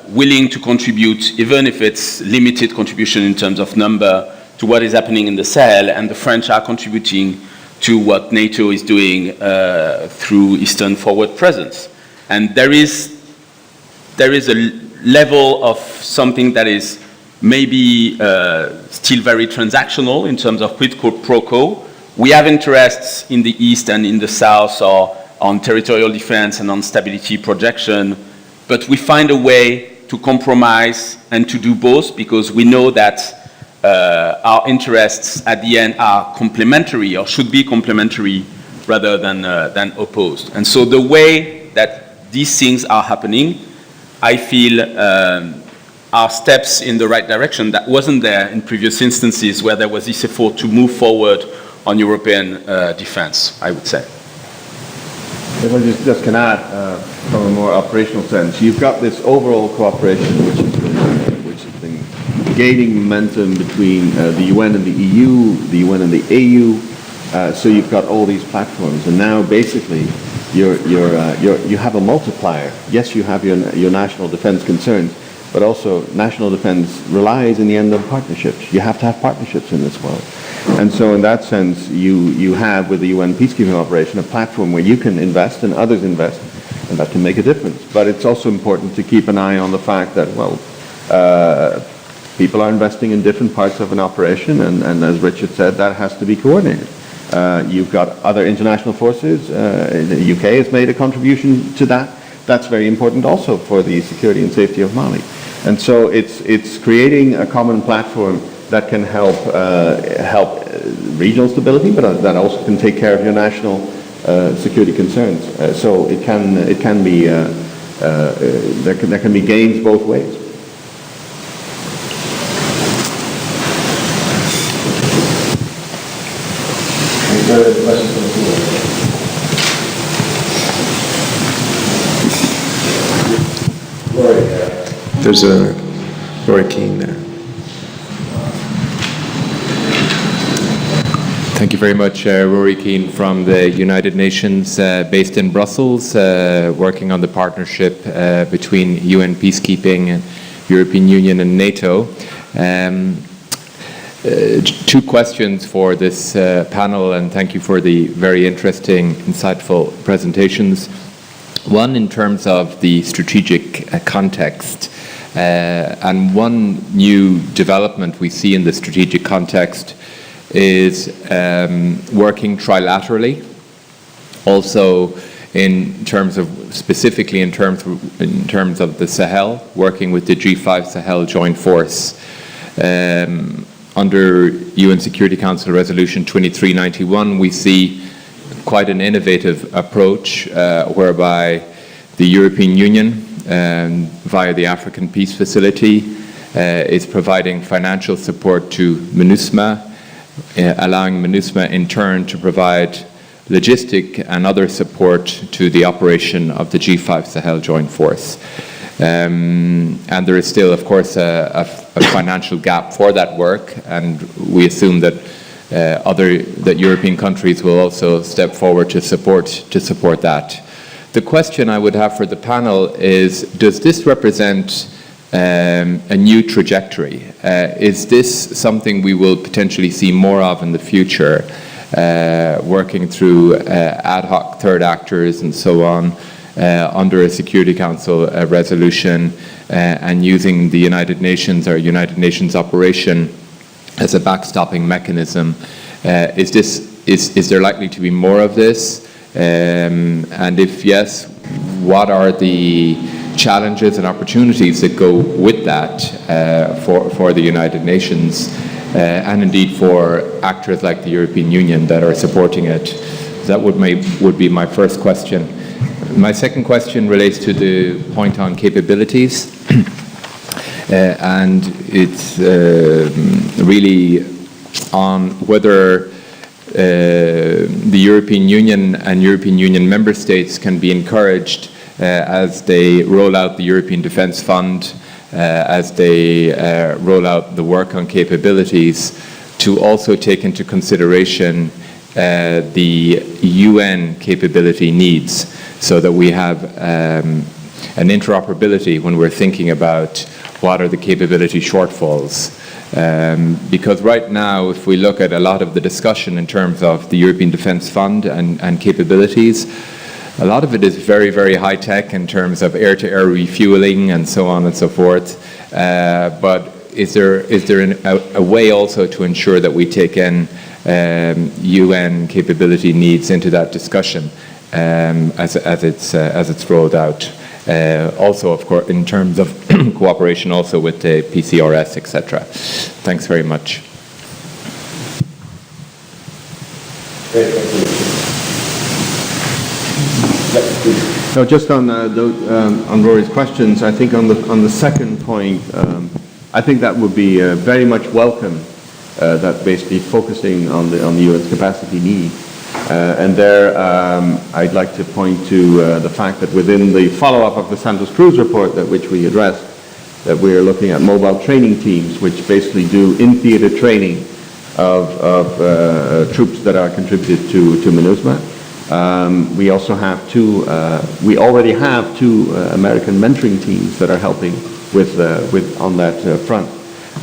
willing to contribute, even if it's limited contribution in terms of number, to what is happening in the Sahel, and the French are contributing to what NATO is doing through Eastern Forward Presence. And there is a level of something that is maybe still very transactional in terms of quid pro quo. We have interests in the East and in the South, or on territorial defense and on stability projection, but we find a way to compromise and to do both, because we know that our interests at the end are complementary, or should be complementary, rather than opposed. And so the way that these things are happening, I feel are steps in the right direction that wasn't there in previous instances where there was this effort to move forward on European defense, I would say. If I just can add, from a more operational sense, you've got this overall cooperation which has been gaining momentum between the UN and the EU, the UN and the AU. So you've got all these platforms, and now basically you have a multiplier. Yes, you have your national defense concerns, but also national defense relies in the end on partnerships. You have to have partnerships in this world. And so in that sense, you have with the UN peacekeeping operation a platform where you can invest and others invest, and that can make a difference. But it's also important to keep an eye on the fact that, well, people are investing in different parts of an operation, and as Richard said, that has to be coordinated. You've got other international forces. The UK has made a contribution to that. That's very important also for the security and safety of Mali. And so it's creating a common platform that can help regional stability, but that also can take care of your national security concerns. So it can be there can be gains both ways. Any further questions from the floor? There's a Rory Keane there. Thank you very much, Rory Keane from the United Nations, based in Brussels, working on the partnership between UN Peacekeeping and European Union and NATO. Two questions for this panel, and thank you for the very interesting, insightful presentations. One, in terms of the strategic context, and one new development we see in the strategic context is working trilaterally, also specifically in terms of the Sahel, working with the G5 Sahel Joint Force under UN Security Council Resolution 2391. We see quite an innovative approach whereby the European Union via the African Peace Facility, is providing financial support to MINUSMA, allowing MINUSMA in turn to provide logistic and other support to the operation of the G5 Sahel Joint Force. And there is still, of course, a financial gap for that work, and we assume that European countries will also step forward to support that. The question I would have for the panel is, does this represent a new trajectory? Is this something we will potentially see more of in the future, working through ad hoc third actors and so on, under a Security Council resolution, and using the United Nations or United Nations operation as a backstopping mechanism? Is there likely to be more of this? And if yes, what are the challenges and opportunities that go with that for the United Nations, and indeed for actors like the European Union that are supporting it? That would be my first question. My second question relates to the point on capabilities, and it's really on whether the European Union and European Union member states can be encouraged as they roll out the European Defence Fund, as they roll out the work on capabilities, to also take into consideration the UN capability needs, so that we have an interoperability when we're thinking about what are the capability shortfalls. Because right now, if we look at a lot of the discussion in terms of the European Defence Fund and capabilities, a lot of it is very, very high tech in terms of air-to-air refueling and so on and so forth. But is there a way also to ensure that we take in UN capability needs into that discussion as it's rolled out? Also, of course, in terms of cooperation also with the PCRS, etc. Thanks very much. No, just on Rory's questions, I think on the second point, I think that would be very much welcome. That basically focusing on the UN's capacity need, and there I'd like to point to the fact that within the follow-up of the Santos Cruz report which we addressed, that we are looking at mobile training teams, which basically do in-theater training of troops that are contributed to MINUSMA. We also have we already have two American mentoring teams that are helping with on that front.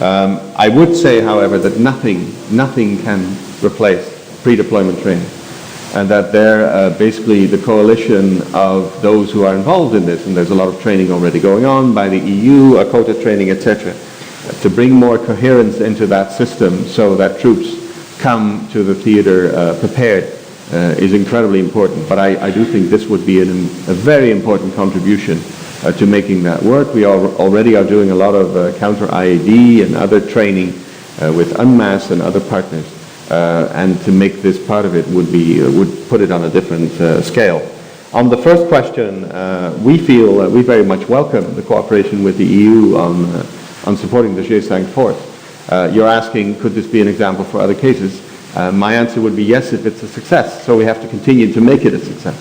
I would say, however, that nothing can replace pre-deployment training, and that basically the coalition of those who are involved in this, and there's a lot of training already going on by the EU, ACOTA training, etc., to bring more coherence into that system so that troops come to the theater prepared is incredibly important. But I do think this would be a very important contribution to making that work. We already are doing a lot of counter-IED and other training with UNMAS and other partners, and to make this part of it would put it on a different scale. On the first question, we feel we very much welcome the cooperation with the EU on supporting the G5 force. You're asking, could this be an example for other cases? My answer would be yes, if it's a success. So we have to continue to make it a success.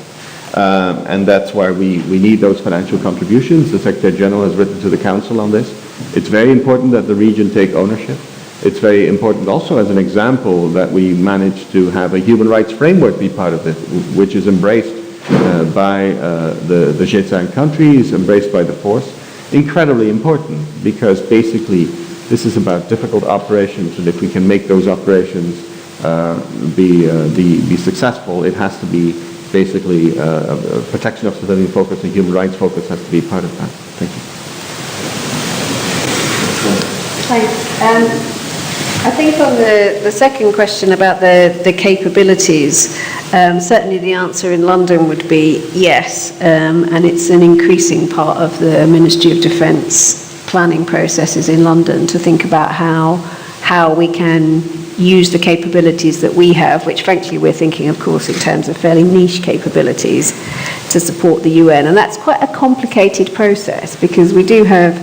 And that's why we need those financial contributions. The Secretary General has written to the Council on this. It's very important that the region take ownership. It's very important also as an example that we managed to have a human rights framework be part of it, which is embraced by the G5 countries, embraced by the force. Incredibly important, because basically this is about difficult operations, and if we can make those operations be successful, it has to be basically protection of civilian focus and human rights focus has to be part of that. Thank you. Thanks. I think on the second question about the capabilities, certainly the answer in London would be yes, and it's an increasing part of the Ministry of Defence planning processes in London to think about how how we can use the capabilities that we have, which frankly we're thinking, of course, in terms of fairly niche capabilities to support the UN. And that's quite a complicated process because we do have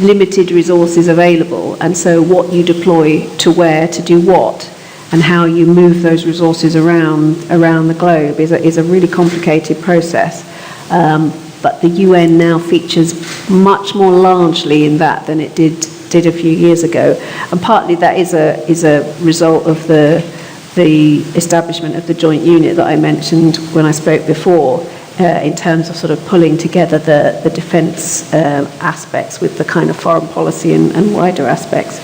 limited resources available. And so what you deploy to where to do what and how you move those resources around the globe is a really complicated process. But the UN now features much more largely in that than it did a few years ago, and partly that is a result of the establishment of the joint unit that I mentioned when I spoke before, in terms of sort of pulling together the defence aspects with the kind of foreign policy and wider aspects.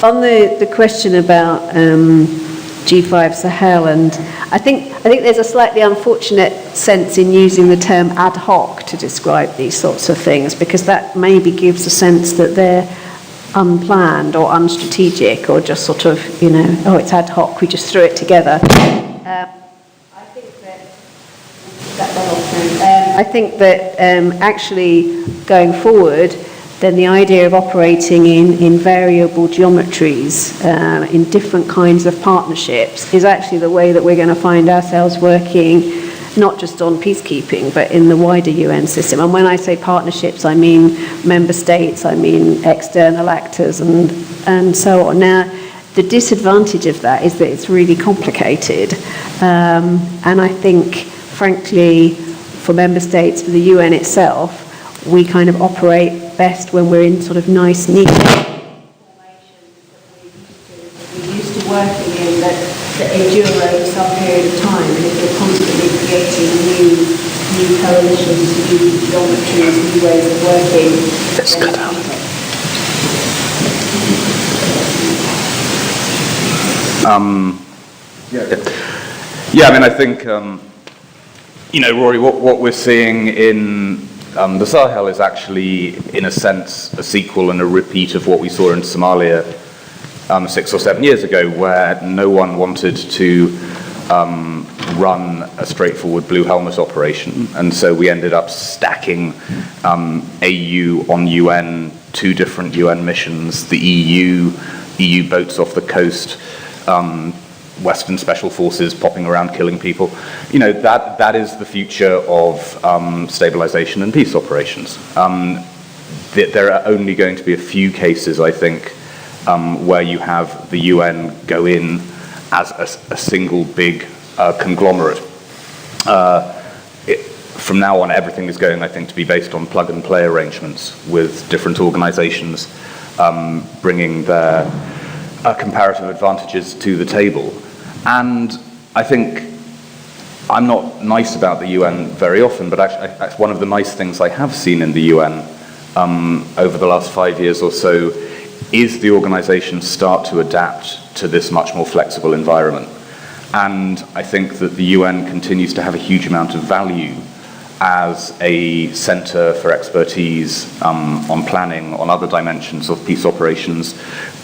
On the question about G5 Sahel, and I think there's a slightly unfortunate sense in using the term ad hoc to describe these sorts of things, because that maybe gives a sense that they're unplanned or unstrategic or just sort of, oh, it's ad hoc, we just threw it together. I think that actually going forward, then the idea of operating in variable geometries, in different kinds of partnerships, is actually the way that we're going to find ourselves working, not just on peacekeeping, but in the wider UN system. And when I say partnerships, I mean member states, I mean external actors, and so on. Now, the disadvantage of that is that it's really complicated. And I think, frankly, for member states, for the UN itself, we kind of operate best when we're in sort of nice, neat formations that we're used to working in, that endure over some period of time. And if we're constantly creating new coalitions, new geometries, new ways of working, Let's cut out. Yeah, I mean, I think, Rory, what we're seeing in the Sahel is actually, in a sense, a sequel and a repeat of what we saw in Somalia 6 or 7 years ago, where no one wanted to run a straightforward blue helmet operation, and so we ended up stacking AU on UN, 2 different UN missions, the EU boats off the coast, Western special forces popping around killing people. That is the future of stabilization and peace operations. There are only going to be a few cases, I think, where you have the UN go in as a single big conglomerate. From now on, everything is going, I think, to be based on plug-and-play arrangements with different organizations bringing their comparative advantages to the table. And I think I'm not nice about the UN very often, but actually one of the nice things I have seen in the UN over the last 5 years or so is the organization start to adapt to this much more flexible environment. And I think that the UN continues to have a huge amount of value as a center for expertise on planning, on other dimensions of peace operations,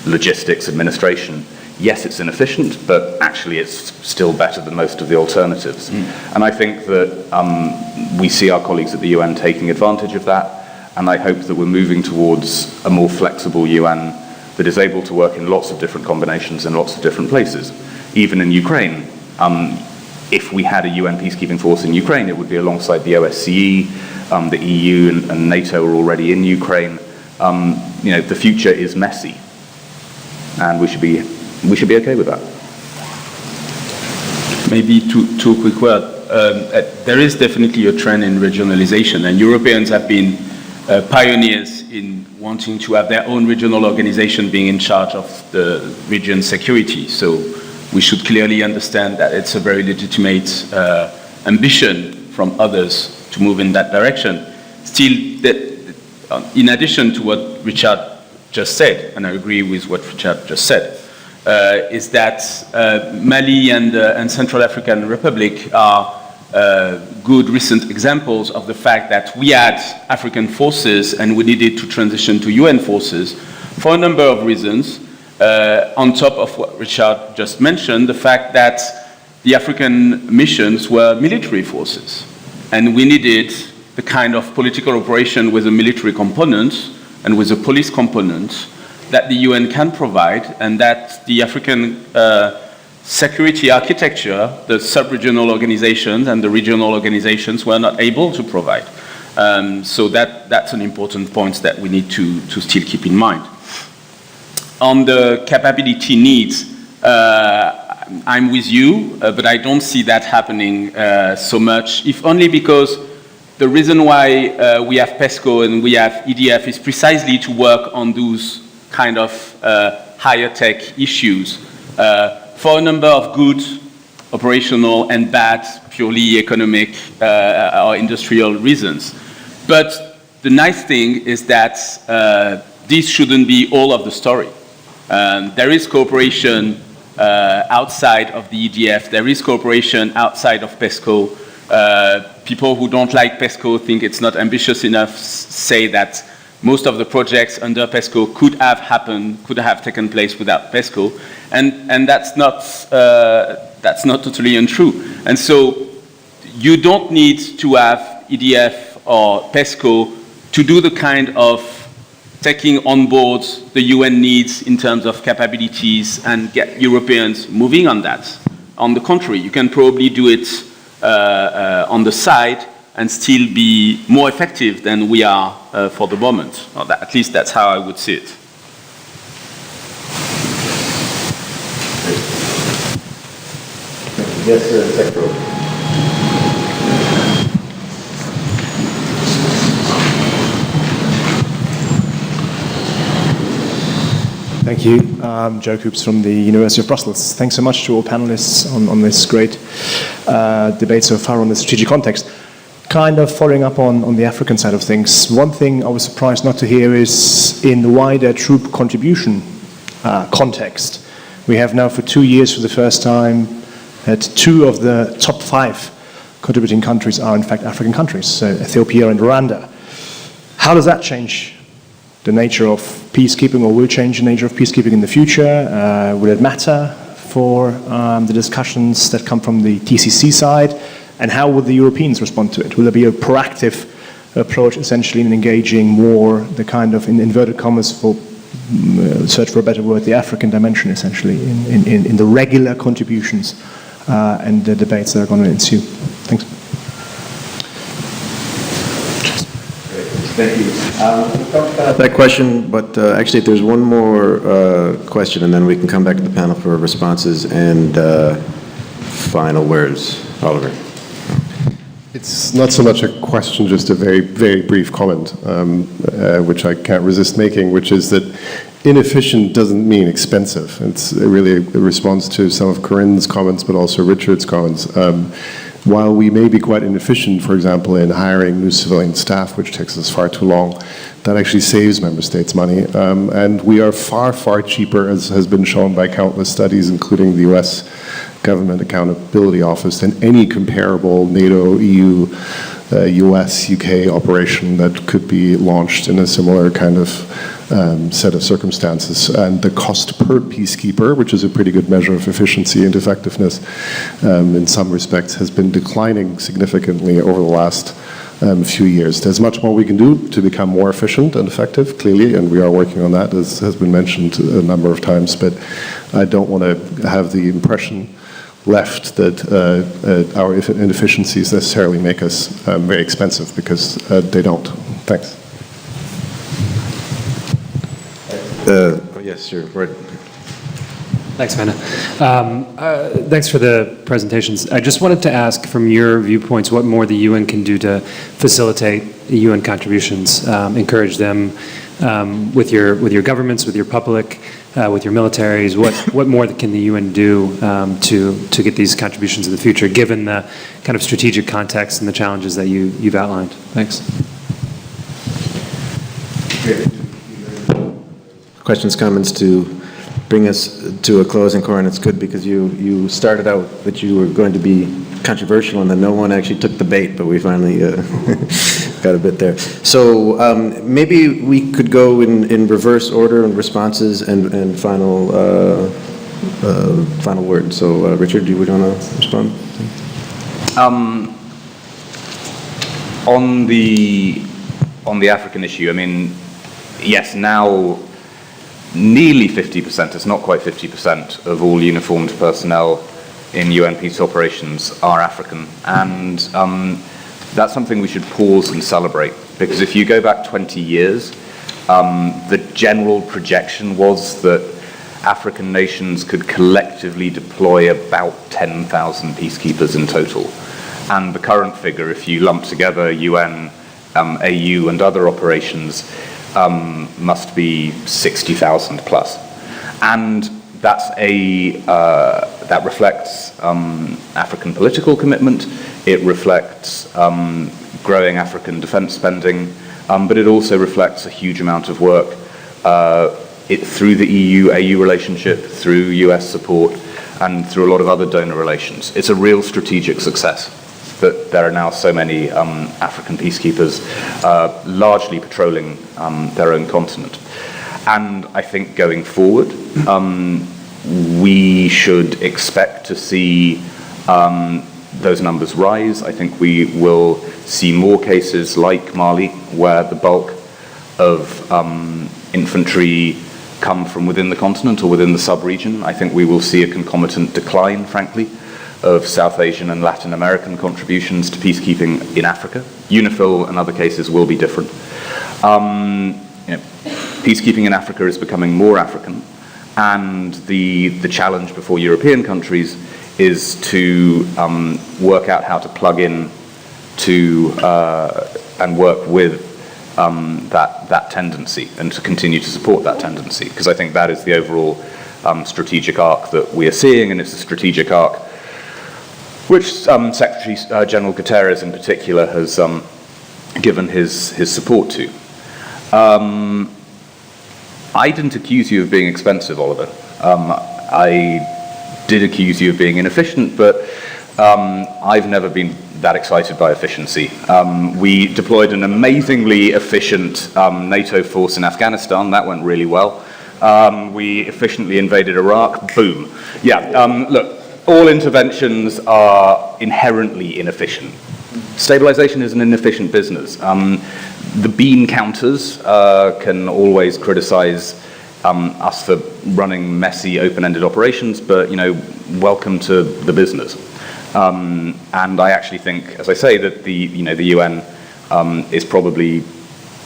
logistics, administration. Yes, it's inefficient, but actually it's still better than most of the alternatives. And I think that we see our colleagues at the UN taking advantage of that, and I hope that we're moving towards a more flexible UN that is able to work in lots of different combinations in lots of different places. Even in Ukraine, if we had a UN peacekeeping force in Ukraine, it would be alongside the OSCE, the EU and NATO are already in Ukraine. The future is messy, and we should be okay with that. Maybe two quick words. There is definitely a trend in regionalization, and Europeans have been pioneers in wanting to have their own regional organization being in charge of the region's security. So we should clearly understand that it's a very legitimate ambition from others to move in that direction. Still, in addition to what Richard just said, and I agree with what Richard just said, is that Mali and Central African Republic are good recent examples of the fact that we had African forces and we needed to transition to UN forces for a number of reasons. On top of what Richard just mentioned, the fact that the African missions were military forces, and we needed the kind of political operation with a military component and with a police component that the UN can provide, and that the African security architecture, the sub-regional organizations and the regional organizations were not able to provide. So that's an important point that we need to still keep in mind. On the capability needs, I'm with you, but I don't see that happening so much, if only because the reason why we have PESCO and we have EDF is precisely to work on those kind of higher tech issues for a number of good operational and bad purely economic or industrial reasons. But the nice thing is that this shouldn't be all of the story. There is cooperation outside of the EDF. There is cooperation outside of PESCO. People who don't like PESCO think it's not ambitious enough, say that most of the projects under PESCO could have taken place without PESCO, and that's not totally untrue. And so you don't need to have EDF or PESCO to do the kind of taking on board the UN needs in terms of capabilities and get Europeans moving on that. On the contrary, you can probably do it on the side and still be more effective than we are for the moment. Or that, at least that's how I would see it. Yes, Secretary. Thank you. Joe Coops from the University of Brussels. Thanks so much to all panelists on this great debate so far on the strategic context. Kind of following up on the African side of things, one thing I was surprised not to hear is in the wider troop contribution context. We have now for 2 years for the first time that 2 of the top 5 contributing countries are in fact African countries, so Ethiopia and Rwanda. How does that change the nature of peacekeeping, or will change the nature of peacekeeping in the future? Will it matter for the discussions that come from the TCC side? And how will the Europeans respond to it? Will there be a proactive approach, essentially, in engaging more the kind of, in inverted commas, for search for a better word, the African dimension, essentially, in the regular contributions and the debates that are going to ensue? Thanks. Thank you. That question, but actually, if there's one more question, and then we can come back to the panel for responses and final words. Oliver. It's not so much a question, just a very, very brief comment, which I can't resist making, which is that inefficient doesn't mean expensive. It's really a response to some of Corinne's comments, but also Richard's comments. While we may be quite inefficient, for example, in hiring new civilian staff, which takes us far too long, that actually saves member states money. And we are far, far cheaper, as has been shown by countless studies, including the US Government Accountability Office, than any comparable NATO, EU, US, UK operation that could be launched in a similar kind of set of circumstances. And the cost per peacekeeper, which is a pretty good measure of efficiency and effectiveness, in some respects has been declining significantly over the last few years. There's much more we can do to become more efficient and effective, clearly, and we are working on that, as has been mentioned a number of times, but I don't want to have the impression left that our inefficiencies necessarily make us very expensive, because they don't. Thanks. Yes, sure. Right. Thanks, Amanda. Thanks for the presentations. I just wanted to ask, from your viewpoints, what more the UN can do to facilitate UN contributions, encourage them with your governments, with your public, with your militaries. What more can the UN do to get these contributions in the future, given the kind of strategic context and the challenges that you've outlined? Thanks. Questions, comments to bring us to a close. And Corinne, it's good because you started out that you were going to be controversial, and then no one actually took the bait, but we finally got a bit there. So maybe we could go in reverse order and responses and final word. So Richard, do you want to respond? On the African issue, I mean, yes, now nearly 50%, it's not quite 50%, of all uniformed personnel in UN peace operations are African. And that's something we should pause and celebrate, because if you go back 20 years, the general projection was that African nations could collectively deploy about 10,000 peacekeepers in total. And the current figure, if you lump together UN, AU and other operations, must be 60,000 plus. And that's that reflects African political commitment, it reflects growing African defense spending, but it also reflects a huge amount of work through the EU-AU relationship, through US support, and through a lot of other donor relations. It's a real strategic success that there are now so many African peacekeepers largely patrolling their own continent. And I think going forward, we should expect to see those numbers rise. I think we will see more cases like Mali, where the bulk of infantry come from within the continent or within the sub-region. I think we will see a concomitant decline, frankly, of South Asian and Latin American contributions to peacekeeping in Africa. UNIFIL and other cases will be different. Peacekeeping in Africa is becoming more African, and the challenge before European countries is to work out how to plug in to and work with that tendency, and to continue to support that tendency, because I think that is the overall strategic arc that we are seeing, and it's a strategic arc which Secretary General Guterres in particular has given his support to. I didn't accuse you of being expensive, Oliver. I did accuse you of being inefficient, but I've never been that excited by efficiency. We deployed an amazingly efficient NATO force in Afghanistan. That went really well. We efficiently invaded Iraq. Boom. Yeah, look, all interventions are inherently inefficient. Stabilization is an inefficient business. The bean counters can always criticize us for running messy, open-ended operations, but, welcome to the business. And I actually think, as I say, that the UN is probably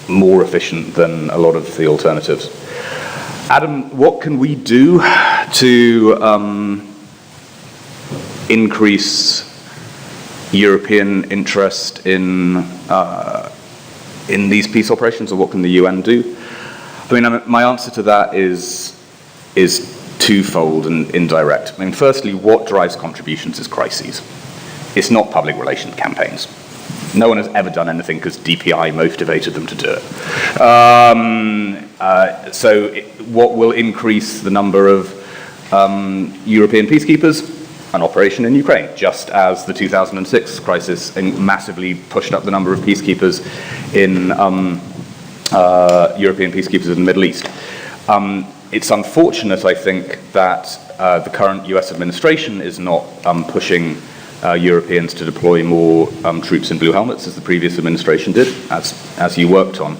more efficient than a lot of the alternatives. Adam, what can we do to increase European interest in these peace operations, or what can the UN do? I mean, my answer to that is twofold and indirect. I mean, firstly, what drives contributions is crises. It's not public relations campaigns. No one has ever done anything because DPI motivated them to do it. What will increase the number of European peacekeepers? An operation in Ukraine, just as the 2006 crisis massively pushed up the number of peacekeepers in European peacekeepers in the Middle East. It's unfortunate, I think, that the current US administration is not pushing Europeans to deploy more troops in blue helmets, as the previous administration did, as you worked on.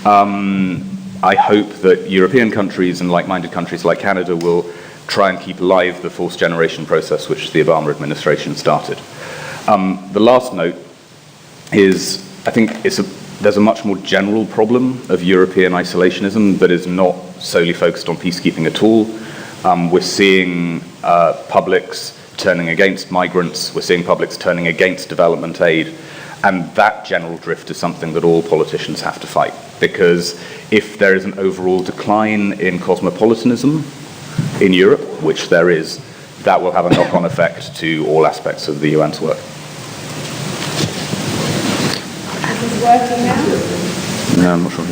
I hope that European countries and like-minded countries like Canada will try and keep alive the fourth generation process which the Obama administration started. The last note is, I think there's a much more general problem of European isolationism that is not solely focused on peacekeeping at all. We're seeing publics turning against migrants, we're seeing publics turning against development aid, and that general drift is something that all politicians have to fight, because if there is an overall decline in cosmopolitanism in Europe, which there is, that will have a knock-on effect to all aspects of the UN's work. Is it working now? No, I'm not sure.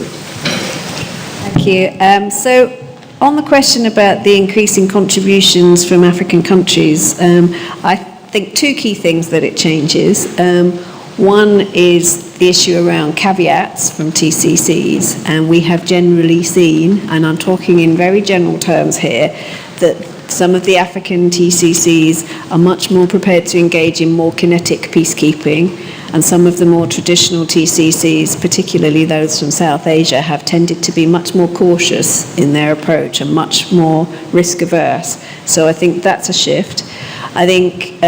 Thank you. So, on the question about the increasing contributions from African countries, I think two key things that it changes. One is the issue around caveats from TCCs, and we have generally seen, and I'm talking in very general terms here, that some of the African TCCs are much more prepared to engage in more kinetic peacekeeping, And some of the more traditional TCCs, particularly those from South Asia, have tended to be much more cautious in their approach and much more risk averse. So I think that's a shift. I think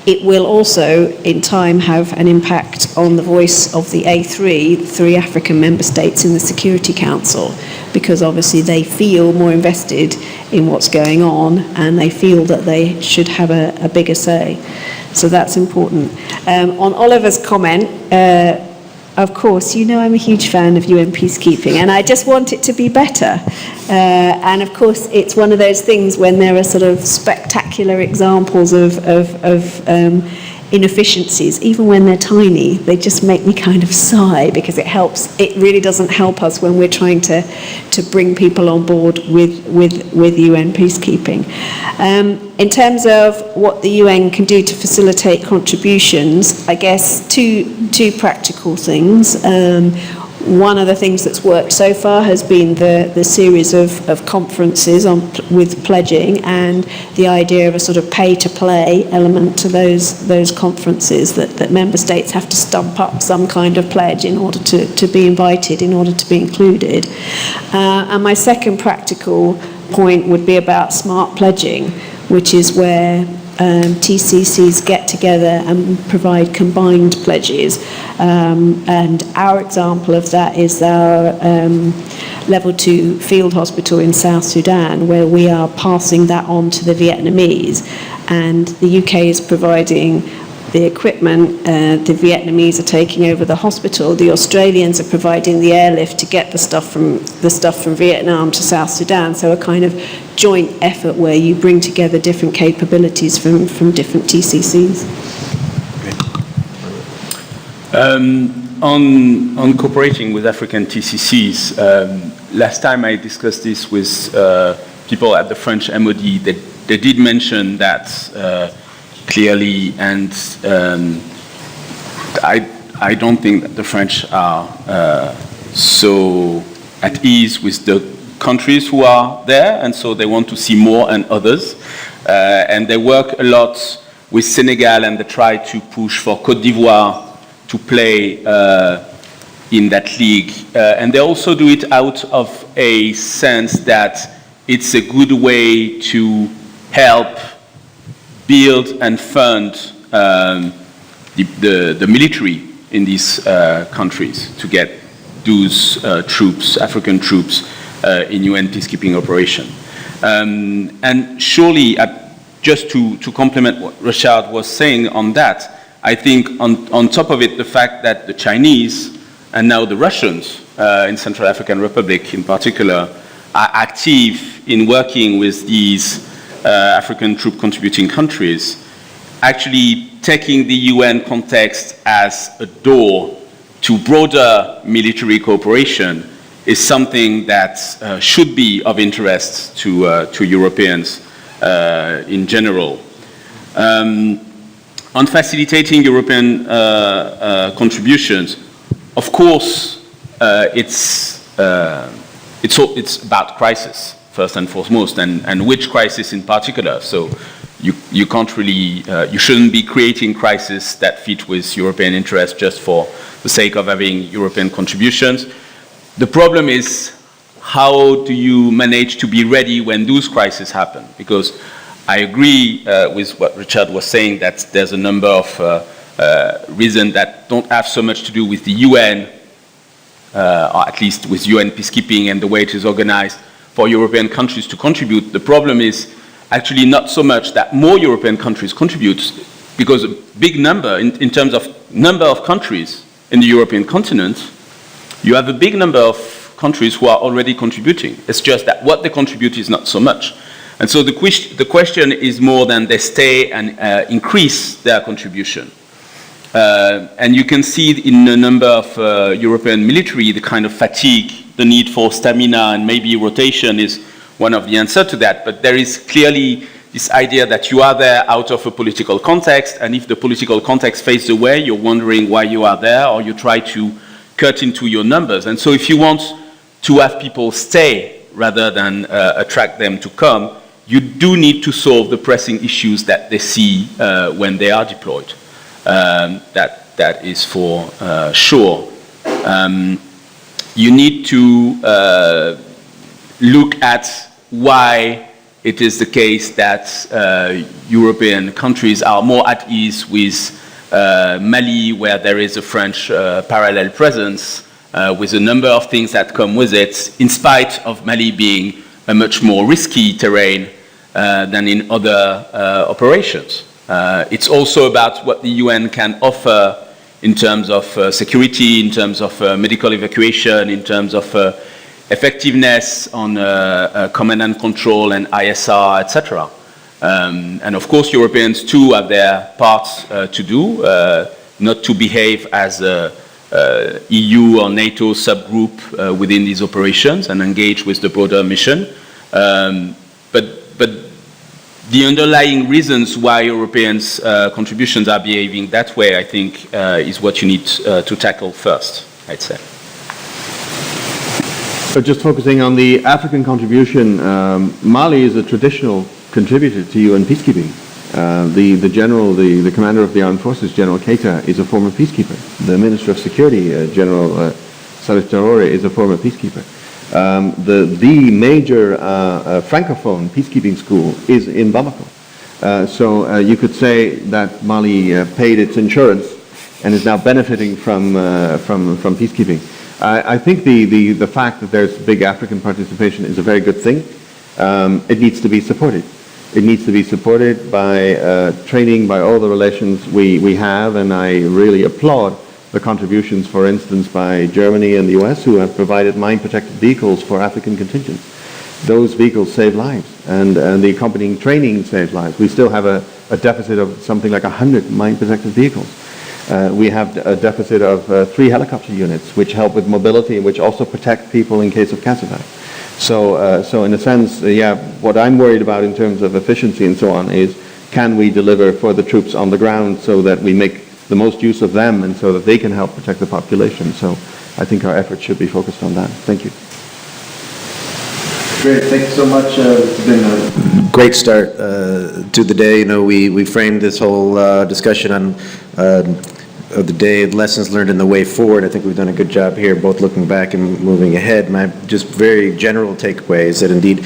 it will also, in time, have an impact on the voice of the A3, 3 African member states in the Security Council, because obviously they feel more invested in what's going on and they feel that they should have a bigger say. So that's important. On Oliver's comment, of course, you know I'm a huge fan of UN peacekeeping, and I just want it to be better. And of course, it's one of those things when there are sort of spectacular examples of inefficiencies, even when they're tiny, they just make me kind of sigh, because it really doesn't help us when we're trying to bring people on board with UN peacekeeping. In terms of what the UN can do to facilitate contributions, I guess two practical things. One of the things that's worked so far has been the series of conferences with pledging, and the idea of a sort of pay-to-play element to those conferences, that member states have to stump up some kind of pledge in order to be invited, in order to be included. And my second practical point would be about smart pledging, which is where TCCs get together and provide combined pledges. And our example of that is our Level 2 field hospital in South Sudan, where we are passing that on to the Vietnamese. And the UK is providing the equipment, the Vietnamese are taking over the hospital, the Australians are providing the airlift to get the stuff from Vietnam to South Sudan. So a kind of joint effort where you bring together different capabilities from different TCCs. On cooperating with African TCCs, last time I discussed this with people at the French MOD, they did mention that clearly, and I don't think that the French are so at ease with the countries who are there, and so they want to see more and others. And they work a lot with Senegal, and they try to push for Côte d'Ivoire to play in that league. And they also do it out of a sense that it's a good way to help build and fund the military in these countries to get those troops, African troops, in UN peacekeeping operation. And surely, just to complement what Richard was saying on that, I think on top of it, the fact that the Chinese and now the Russians in Central African Republic in particular are active in working with these African troop contributing countries, actually taking the UN context as a door to broader military cooperation is something that should be of interest to Europeans in general. On facilitating European contributions, of course, it's about crisis first and foremost, and which crisis in particular. So you can't really, you shouldn't be creating crises that fit with European interests just for the sake of having European contributions. The problem is, how do you manage to be ready when those crises happen? Because I agree with what Richard was saying, that there's a number of reasons that don't have so much to do with the UN, or at least with UN peacekeeping and the way it is organized for European countries to contribute. The problem is actually not so much that more European countries contribute, because a big number, in terms of number of countries in the European continent, you have a big number of countries who are already contributing. It's just that what they contribute is not so much. And so the question is more than they stay and increase their contribution. And you can see in a number of European military the kind of fatigue, the need for stamina, and maybe rotation is one of the answers to that. But there is clearly this idea that you are there out of a political context, and if the political context fades away, you're wondering why you are there, or you try to cut into your numbers. And so if you want to have people stay rather than attract them to come, you do need to solve the pressing issues that they see when they are deployed. That that is for sure. You need to look at why it is the case that European countries are more at ease with Mali, where there is a French parallel presence, with a number of things that come with it, in spite of Mali being a much more risky terrain than in other operations. It's also about what the UN can offer in terms of security, in terms of medical evacuation, in terms of effectiveness on command and control and ISR, etc. And of course, Europeans too have their parts to do, not to behave as a EU or NATO subgroup within these operations and engage with the broader mission. But the underlying reasons why Europeans' contributions are behaving that way, I think, is what you need to tackle first, I'd say. So just focusing on the African contribution, Mali is a traditional contributor to UN peacekeeping. The general, the commander of the armed forces, General Keita, is a former peacekeeper. The Minister of Security, General Salif Traoré, is a former peacekeeper. The major francophone peacekeeping school is in Bamako. So you could say that Mali paid its insurance and is now benefiting from peacekeeping. I think the fact that there's big African participation is a very good thing. It needs to be supported. It needs to be supported by training, by all the relations we have, and I really applaud the contributions, for instance, by Germany and the US, who have provided mine-protected vehicles for African contingents. Those vehicles save lives, and the accompanying training saves lives. We still have a deficit of something like 100 mine-protected vehicles. We have a deficit of 3 helicopter units, which help with mobility and which also protect people in case of CASEVAC. So in a sense, what I'm worried about in terms of efficiency and so on is, can we deliver for the troops on the ground so that we make the most use of them and so that they can help protect the population? So I think our efforts should be focused on that. Thank you. Great, thank you so much. It's been a great start to the day. You know, we framed this whole discussion on of the day, lessons learned and the way forward. I think we've done a good job here, both looking back and moving ahead. My just very general takeaway is that indeed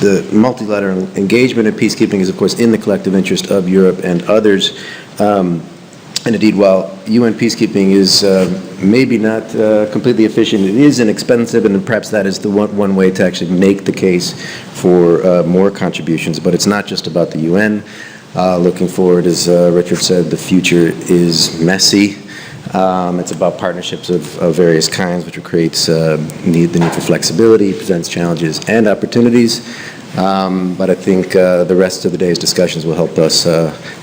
the multilateral engagement in peacekeeping is, of course, in the collective interest of Europe and others. And indeed, while UN peacekeeping is maybe not completely efficient, it is inexpensive, and perhaps that is the one way to actually make the case for more contributions. But it's not just about the UN. Looking forward, as Richard said, the future is messy. It's about partnerships of various kinds, which creates the need for flexibility, presents challenges and opportunities. But I think the rest of the day's discussions will help us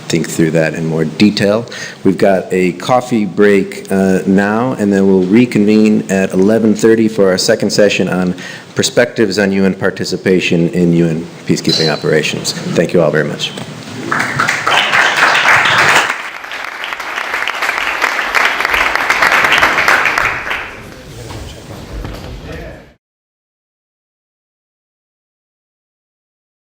think through that in more detail. We've got a coffee break now, and then we'll reconvene at 11:30 for our second session on perspectives on UN participation in UN peacekeeping operations. Thank you all very much.